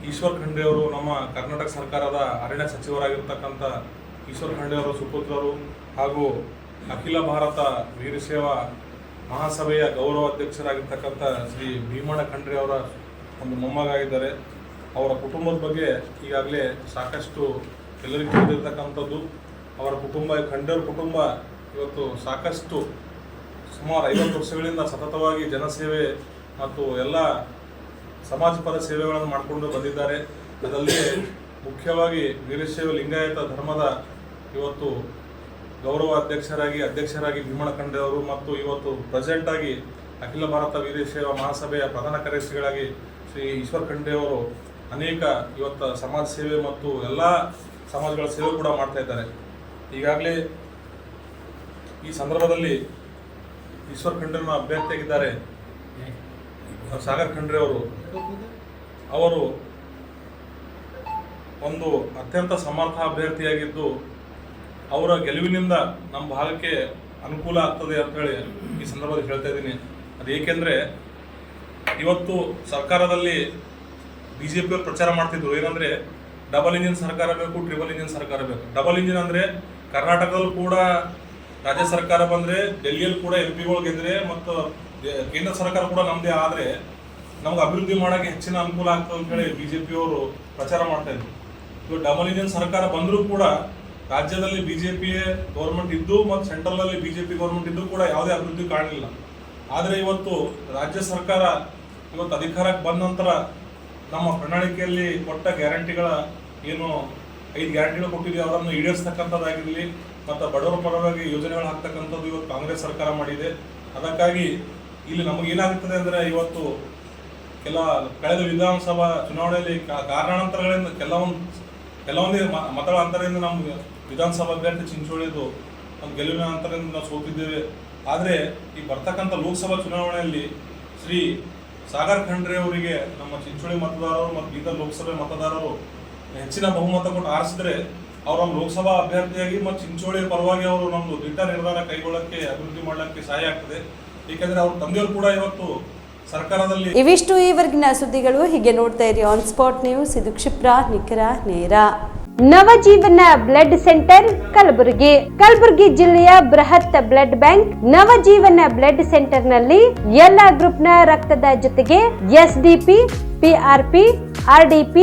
ಈಶ್ವರ್ ಖಂಡ್ರೆ ಅವರು ನಮ್ಮ ಕರ್ನಾಟಕ ಸರ್ಕಾರದ ಅರಣ್ಯ ಸಚಿವರಾಗಿರ್ತಕ್ಕಂಥ ಈಶ್ವರ್ ಖಂಡ್ರೆ ಅವರ ಸುಪುತ್ರರು ಹಾಗೂ ಅಖಿಲ ಭಾರತ ವೀರಶೈವ ಮಹಾಸಭೆಯ ಗೌರವ ಅಧ್ಯಕ್ಷರಾಗಿರ್ತಕ್ಕಂಥ ಶ್ರೀ ಭೀಮಣ್ಣ ಖಂಡ್ರೆ ಅವರ ಒಂದು ಮೊಮ್ಮಗಾಗಿದ್ದಾರೆ. ಅವರ ಕುಟುಂಬದ ಬಗ್ಗೆ ಈಗಾಗಲೇ ಸಾಕಷ್ಟು ಎಲ್ಲರಿಗೂ ತಿಳಿದಿರ್ತಕ್ಕಂಥದ್ದು. ಅವರ ಕುಟುಂಬ, ಖಂಡ್ರೆಯವರ ಕುಟುಂಬ ಇವತ್ತು ಸಾಕಷ್ಟು ಸುಮಾರು 50 ವರ್ಷಗಳಿಂದ ಸತತವಾಗಿ ಜನಸೇವೆ ಮತ್ತು ಎಲ್ಲ ಸಮಾಜಪರ ಸೇವೆಗಳನ್ನು ಮಾಡಿಕೊಂಡು ಬಂದಿದ್ದಾರೆ. ಅದರಲ್ಲಿ ಮುಖ್ಯವಾಗಿ ವೀರಶೈವ ಲಿಂಗಾಯತ ಧರ್ಮದ ಇವತ್ತು ಗೌರವ ಅಧ್ಯಕ್ಷರಾಗಿ ಭೀಮಣ್ಣ ಖಂಡ್ರೆ ಅವರು ಮತ್ತು ಇವತ್ತು ಪ್ರೆಸಿಡೆಂಟ್ ಆಗಿ ಅಖಿಲ ಭಾರತ ವೀರಶೈವ ಮಹಾಸಭೆಯ ಪ್ರಧಾನ ಕಾರ್ಯದರ್ಶಿಗಳಾಗಿ ಶ್ರೀ ಈಶ್ವರ್ ಖಂಡ್ರೆ ಅವರು ಅನೇಕ ಇವತ್ತು ಸಮಾಜ ಸೇವೆ ಮತ್ತು ಎಲ್ಲ ಸಮಾಜಗಳ ಸೇವೆ ಕೂಡ ಮಾಡ್ತಾ ಇದ್ದಾರೆ. ಈಗಾಗಲೇ ಈ ಸಂದರ್ಭದಲ್ಲಿ ಈಶ್ವರ್ ಖಂಡ್ರೆನ ಅಭ್ಯರ್ಥಿಯಾಗಿದ್ದಾರೆ ಸಾಗರ್ ಖಂಡ್ರೆ ಅವರು ಒಂದು ಅತ್ಯಂತ ಸಮರ್ಥ ಅಭ್ಯರ್ಥಿಯಾಗಿದ್ದು, ಅವರ ಗೆಲುವಿನಿಂದ ನಮ್ಮ ಭಾಗಕ್ಕೆ ಅನುಕೂಲ ಆಗ್ತದೆ ಅಂತೇಳಿ ಈ ಸಂದರ್ಭದಲ್ಲಿ ಹೇಳ್ತಾ ಇದ್ದೀನಿ. ಅದು ಏಕೆಂದರೆ ಇವತ್ತು ಸರ್ಕಾರದಲ್ಲಿ BJP ಅವರು ಪ್ರಚಾರ ಮಾಡ್ತಿದ್ರು, ಏನಂದರೆ ಡಬಲ್ ಇಂಜಿನ್ ಸರ್ಕಾರ ಬೇಕು, ಟ್ರಿಬಲ್ ಇಂಜಿನ್ ಸರ್ಕಾರ ಬೇಕು. ಡಬಲ್ ಇಂಜಿನ್ ಅಂದರೆ ಕರ್ನಾಟಕದಲ್ಲೂ ಕೂಡ ರಾಜ್ಯ ಸರ್ಕಾರ ಬಂದರೆ, ಡೆಲ್ಲಿಯಲ್ಲಿ ಕೂಡ MP ಗಳು ಗೆದ್ದರೆ ಮತ್ತು ಕೇಂದ್ರ ಸರ್ಕಾರ ಕೂಡ ನಮ್ಮದೇ ಆದರೆ ನಮ್ಗೆ ಅಭಿವೃದ್ಧಿ ಮಾಡೋಕ್ಕೆ ಹೆಚ್ಚಿನ ಅನುಕೂಲ ಆಗ್ತದೆ ಅಂತೇಳಿ BJP ಅವರು ಪ್ರಚಾರ ಮಾಡ್ತಾ ಇದ್ರು. ಇವಾಗ ಡಬಲ್ ಇಂಜಿನ್ ಸರ್ಕಾರ ಬಂದರೂ ಕೂಡ ರಾಜ್ಯದಲ್ಲಿ BJP ಗೌರ್ಮೆಂಟ್ ಇದ್ದು ಮತ್ತು ಸೆಂಟ್ರಲಲ್ಲಿ BJP ಗೌರ್ಮೆಂಟ್ ಇದ್ದು ಕೂಡ ಯಾವುದೇ ಅಭಿವೃದ್ಧಿ ಕಾಣಲಿಲ್ಲ. ಆದರೆ ಇವತ್ತು ರಾಜ್ಯ ಸರ್ಕಾರ ಇವತ್ತು ಅಧಿಕಾರಕ್ಕೆ ಬಂದ ನಂತರ ನಮ್ಮ ಪ್ರಣಾಳಿಕೆಯಲ್ಲಿ ಕೊಟ್ಟ ಗ್ಯಾರಂಟಿಗಳ ಏನು 5 ಗ್ಯಾರಂಟಿಗಳು ಕೊಟ್ಟಿದ್ದೀವಿ ಅವರನ್ನು ಈಡೇರಿಸ್ತಕ್ಕಂಥದ್ದಾಗಿರಲಿ ಮತ್ತು ಬಡವರ ಪರವಾಗಿ ಯೋಜನೆಗಳು ಹಾಕ್ತಕ್ಕಂಥದ್ದು ಇವತ್ತು ಕಾಂಗ್ರೆಸ್ ಸರ್ಕಾರ ಮಾಡಿದೆ. ಅದಕ್ಕಾಗಿ ಇಲ್ಲಿ ನಮಗೇನಾಗುತ್ತದೆ ಅಂದರೆ, ಇವತ್ತು ಕಳೆದ ವಿಧಾನಸಭಾ ಚುನಾವಣೆಯಲ್ಲಿ ಕಾರಣಾಂತರಗಳಿಂದ ಕೆಲವೊಂದೇ ಮತಗಳ ಅಂತರದಿಂದ ನಮ್ಮ ವಿಧಾನಸಭಾ ಅಭ್ಯರ್ಥಿ ಚಿಂಚೋಳಿದು ಒಂದು ಗೆಲುವಿನ ಅಂತರದಿಂದ ನಾವು ಸೋತಿದ್ದೇವೆ. ಆದರೆ ಈ ಬರ್ತಕ್ಕಂಥ ಲೋಕಸಭಾ ಚುನಾವಣೆಯಲ್ಲಿ ಶ್ರೀ ಸಾಗರ್ ಖಂಡ್ರೆ ಅವರಿಗೆ ನಮ್ಮ ಚಿಂಚೋಳಿ ಮತದಾರರು ಮತ್ತು ಬೀದರ್ ಲೋಕಸಭೆ ಮತದಾರರು ಹೆಚ್ಚಿನ ಬಹುಮತ ಕೊಟ್ಟು ಆರಿಸಿದ್ರೆ ಅವರು ಲೋಕಸಭಾ ಅಭ್ಯರ್ಥಿಯಾಗಿ ಮತ್ತು ಚಿಂಚೋಳಿ ಪರವಾಗಿ ಅವರು ನಮ್ಮದು ದಿಟ್ಟ ನಿರ್ಧಾರ ಕೈಗೊಳ್ಳಕ್ಕೆ, ಅಭಿವೃದ್ಧಿ ಮಾಡಲಿಕ್ಕೆ ಸಹಾಯ ಆಗ್ತದೆ. ಏಕೆಂದರೆ ಅವ್ರ ತಂದೆಯವರು ಕೂಡ ಇವತ್ತು ಸರ್ಕಾರದಲ್ಲಿ. ಇವಿಷ್ಟು ಈವರೆಗಿನ ಸುದ್ದಿಗಳು. ಹೀಗೆ ನೋಡ್ತಾ ಇರಿ ಆನ್ ಸ್ಪಾಟ್ ನ್ಯೂಸ್. ಇದು ಕ್ಷಿಪ್ರ, ನಿಖರ, ನೇರ. ನವಜೀವನ ಬ್ಲಡ್ ಸೆಂಟರ್ ಕಲಬುರಗಿ ಜಿಲ್ಲೆಯ ಬೃಹತ್ blood bank Navajeevan blood centre ನಲ್ಲಿ ಎಲ್ಲಾ ಗ್ರೂಪ್ ನ ರಕ್ತದ ಜೊತೆಗೆ SDP, PRP, RDP,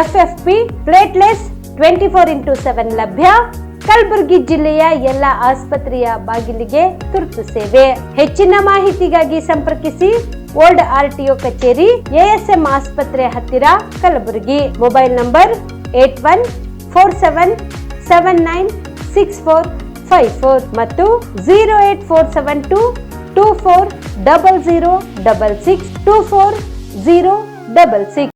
FFP, ಪ್ಲೇಟ್ಲೆಸ್ 24x7 ಲಭ್ಯ. ಕಲಬುರಗಿ ಜಿಲ್ಲೆಯ ಎಲ್ಲ ಆಸ್ಪತ್ರೆಯ ಬಾಗಿಲಿಗೆ ತುರ್ತು ಸೇವೆ. ಹೆಚ್ಚಿನ ಮಾಹಿತಿಗಾಗಿ ಸಂಪರ್ಕಿಸಿ ಓಲ್ಡ್ RTO ಕಚೇರಿ, ASM ಆಸ್ಪತ್ರೆ ಹತ್ತಿರ, ಕಲಬುರಗಿ. ಮೊಬೈಲ್ ನಂಬರ್ 8147796454 ಮತ್ತು 08472240066 240066.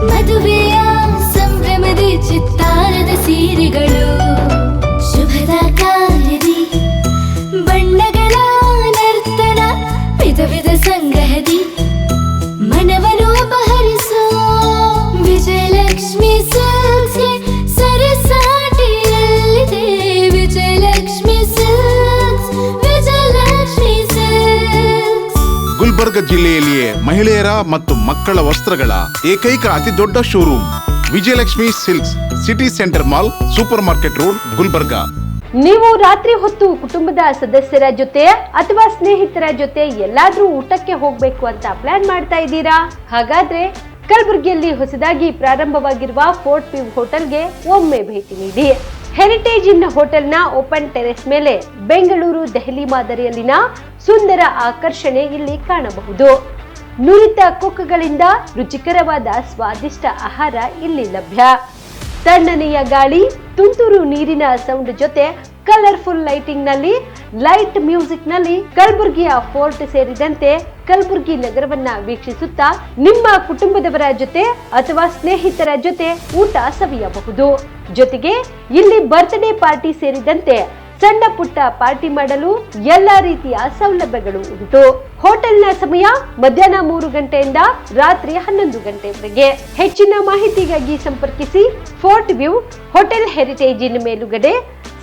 ಮದುವೆಯ ಸಂಭ್ರಮದ ಚಿತ್ತಾರದ ಸೀರೆಗಳು, ಶುಭದ ಕಾರ್ಯದಿ ಬಣ್ಣಗಳ ನರ್ತನ, ವಿಧ ವಿಧ ಸಂಗ್ರಹದಿ ಮನವನ್ನು ಅಪಹರಿಸೋ ವಿಜಯಲಕ್ಷ್ಮಿ ಸಿಲ್ಕ್ಸ್ ಸರಸಾಟಿಯಲ್ಲಿದೆ. Vijayalakshmi silks, Vijayalakshmi silks. ಗುಲ್ಬರ್ಗ ಜಿಲ್ಲೆಯಲ್ಲಿಯೇ ಮಹಿಳೆಯರ ಮತ್ತು ಮಕ್ಕಳ ವಸ್ತ್ರಗಳ ಏಕೈಕ ಅತಿ ದೊಡ್ಡ showroom Vijayalakshmi silks, city centre mall, super market road, Gulbarga. ನೀವು ರಾತ್ರಿ ಹೊತ್ತು ಕುಟುಂಬದ ಸದಸ್ಯರ ಜೊತೆ ಅಥವಾ ಸ್ನೇಹಿತರ ಜೊತೆ ಎಲ್ಲಾದ್ರೂ ಊಟಕ್ಕೆ ಹೋಗ್ಬೇಕು ಅಂತ ಪ್ಲಾನ್ ಮಾಡ್ತಾ ಇದ್ದೀರಾ? ಹಾಗಾದ್ರೆ ಕಲಬುರಗಿಯಲ್ಲಿ ಹೊಸದಾಗಿ ಪ್ರಾರಂಭವಾಗಿರುವ ಫೋರ್ಟ್ ವ್ಯೂ ಹೋಟೆಲ್ಗೆ ಒಮ್ಮೆ ಭೇಟಿ ನೀಡಿ. ಹೆರಿಟೇಜ್ ಇನ್ ಹೋಟೆಲ್ನ ಓಪನ್ ಟೆರೆಸ್ ಮೇಲೆ ಬೆಂಗಳೂರು ದೆಹಲಿ ಮಾದರಿಯಲ್ಲಿನ ಸುಂದರ ಆಕರ್ಷಣೆ ಇಲ್ಲಿ ಕಾಣಬಹುದು. ನುರಿತ ಕುಕ್ಗಳಿಂದ ರುಚಿಕರವಾದ ಸ್ವಾದಿಷ್ಟ ಆಹಾರ ಇಲ್ಲಿ ಲಭ್ಯ. ತಣ್ಣನೆಯ ಗಾಳಿ, ತುಂತುರು ನೀರಿನ ಸೌಂಡ್ ಜೊತೆ ಕಲರ್ಫುಲ್ ಲೈಟಿಂಗ್ ನಲ್ಲಿ, ಲೈಟ್ ಮ್ಯೂಸಿಕ್ ನಲ್ಲಿ ಕಲಬುರ್ಗಿಯ ಫೋರ್ಟ್ ಸೇರಿದಂತೆ ಕಲಬುರ್ಗಿ ನಗರವನ್ನ ವೀಕ್ಷಿಸುತ್ತಾ ನಿಮ್ಮ ಕುಟುಂಬದವರ ಜೊತೆ ಅಥವಾ ಸ್ನೇಹಿತರ ಜೊತೆ ಊಟ ಸವಿಯಬಹುದು. ಜೊತೆಗೆ ಇಲ್ಲಿ ಬರ್ತ್ಡೇ ಪಾರ್ಟಿ ಸೇರಿದಂತೆ ಸಣ್ಣ ಪುಟ್ಟ ಪಾರ್ಟಿ ಮಾಡಲು ಎಲ್ಲಾ ರೀತಿಯ ಸೌಲಭ್ಯಗಳು ಉಂಟು. ಹೋಟೆಲ್ನ ಸಮಯ ಮಧ್ಯಾಹ್ನ 3 ಗಂಟೆಯಿಂದ ರಾತ್ರಿ 11 ಗಂಟೆವರೆಗೆ. ಹೆಚ್ಚಿನ ಮಾಹಿತಿಗಾಗಿ ಸಂಪರ್ಕಿಸಿ ಫೋರ್ಟ್ ವ್ಯೂ ಹೋಟೆಲ್ ಹೆರಿಟೇಜ್ ಇನ್ ಮೇಲುಗಡೆ,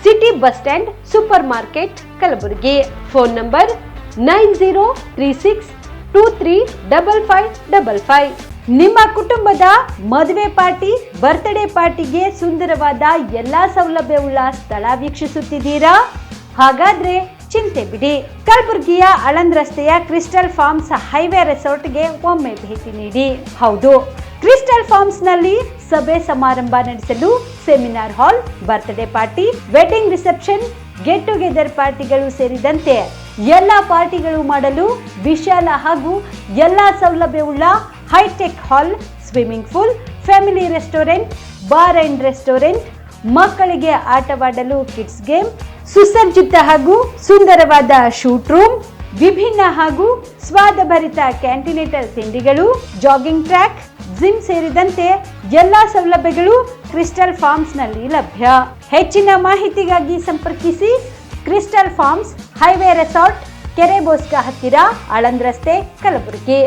city bus stand, super market, Kalaburagi. Phone number 9036235555. ನಿಮ್ಮ ಕುಟುಂಬದ ಮದುವೆ ಪಾರ್ಟಿ, ಬರ್ತ್ಡೇ ಪಾರ್ಟಿಗೆ ಸುಂದರವಾದ ಎಲ್ಲಾ ಸೌಲಭ್ಯವುಳ್ಳ ಸ್ಥಳ ವೀಕ್ಷಿಸುತ್ತಿದ್ದೀರಾ? ಹಾಗಾದ್ರೆ ಚಿಂತೆ ಬಿಡಿ. ಕಲಬುರಗಿಯ ಆಳಂದ್ ರಸ್ತೆಯ ಕ್ರಿಸ್ಟಲ್ ಫಾರ್ಮ್ಸ್ ಹೈವೇ ರೆಸಾರ್ಟ್ಗೆ ಒಮ್ಮೆ ಭೇಟಿ ನೀಡಿ. ಹೌದು, ಕ್ರಿಸ್ಟಲ್ ಫಾರ್ಮ್ಸ್ ನಲ್ಲಿ ಸಭೆ ಸಮಾರಂಭ ನಡೆಸಲು seminar hall, birthday party, wedding reception, get together ಪಾರ್ಟಿಗಳು ಸೇರಿದಂತೆ ಎಲ್ಲ ಪಾರ್ಟಿಗಳು ಮಾಡಲು ವಿಶಾಲ ಹಾಗೂ ಎಲ್ಲಾ ಸೌಲಭ್ಯವುಳ್ಳ hi-tech hall, swimming pool, family restaurant, bar and restaurant, ಮಕ್ಕಳಿಗೆ ಆಟವಾಡಲು ಕಿಡ್ಸ್ ಗೇಮ್, ಸುಸಜ್ಜಿತ ಹಾಗೂ ಸುಂದರವಾದ ಶೂಟ್ ರೂಮ್, ವಿಭಿನ್ನ ಹಾಗೂ ಸ್ವಾದಭರಿತ ಕ್ಯಾಂಟಿನೇಟರ್ ತಿಂಡಿಗಳು, ಜಾಗಿಂಗ್ ಟ್ರ್ಯಾಕ್, ಜಿಮ್ ಸೇರಿದಂತೆ ಎಲ್ಲಾ ಸೌಲಭ್ಯಗಳು ಕ್ರಿಸ್ಟಲ್ ಫಾರ್ಮ್ಸ್ ನಲ್ಲಿ ಲಭ್ಯ. ಹೆಚ್ಚಿನ ಮಾಹಿತಿಗಾಗಿ ಸಂಪರ್ಕಿಸಿ ಕ್ರಿಸ್ಟಲ್ ಫಾರ್ಮ್ಸ್ ಹೈವೇ ರೆಸಾರ್ಟ್, ಕೆರೆ ಬೋಸ್ಕ ಹತ್ತಿರ, ಆಳಂದ್ ರಸ್ತೆ, ಕಲಬುರಗಿ.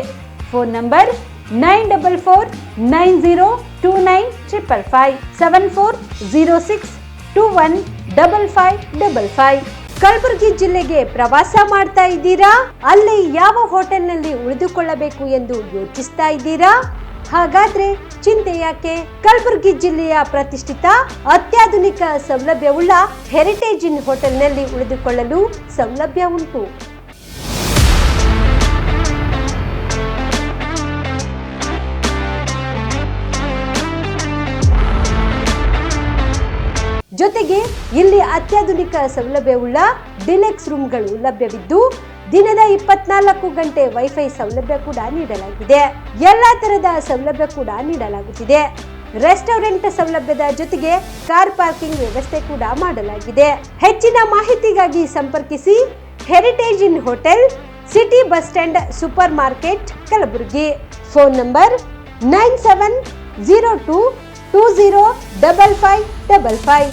Phone number 9490295555 7406215555. ಕಲಬುರಗಿ ಜಿಲ್ಲೆಗೆ ಪ್ರವಾಸ ಮಾಡ್ತಾ ಇದ್ದೀರಾ? ಅಲ್ಲಿ ಯಾವ ಹೋಟೆಲ್ನಲ್ಲಿ ಉಳಿದುಕೊಳ್ಳಬೇಕು ಎಂದು ಯೋಚಿಸ್ತಾ ಇದ್ದೀರಾ? ಹಾಗಾದ್ರೆ ಚಿಂತೆ ಯಾಕೆ? ಕಲಬುರಗಿ ಜಿಲ್ಲೆಯ ಪ್ರತಿಷ್ಠಿತ ಅತ್ಯಾಧುನಿಕ ಸೌಲಭ್ಯವುಳ್ಳ ಹೆರಿಟೇಜ್ ಇನ್ ಹೋಟೆಲ್ನಲ್ಲಿ ಉಳಿದುಕೊಳ್ಳಲು ಸೌಲಭ್ಯ ಉಂಟು. ಜೊತೆಗೆ ಇಲ್ಲಿ ಅತ್ಯಾಧುನಿಕ ಸೌಲಭ್ಯವುಳ್ಳ ಡಿಲೆಕ್ಸ್ ರೂಮ್ಗಳು ಲಭ್ಯವಿದ್ದು ದಿನದ 24 ಗಂಟೆ ವೈಫೈ ಸೌಲಭ್ಯ ಕೂಡ ನೀಡಲಾಗಿದೆ. ಎಲ್ಲಾ ತರಹದ ಸೌಲಭ್ಯ ಕೂಡ ನೀಡಲಾಗುತ್ತಿದೆ. ರೆಸ್ಟೋರೆಂಟ್ ಸೌಲಭ್ಯದ ಜೊತೆಗೆ ಕಾರ್ ಪಾರ್ಕಿಂಗ್ ವ್ಯವಸ್ಥೆ ಕೂಡ ಮಾಡಲಾಗಿದೆ. ಹೆಚ್ಚಿನ ಮಾಹಿತಿಗಾಗಿ ಸಂಪರ್ಕಿಸಿ heritage inn hotel, city bus stand, super market, Kalaburagi. Phone number 9702205555.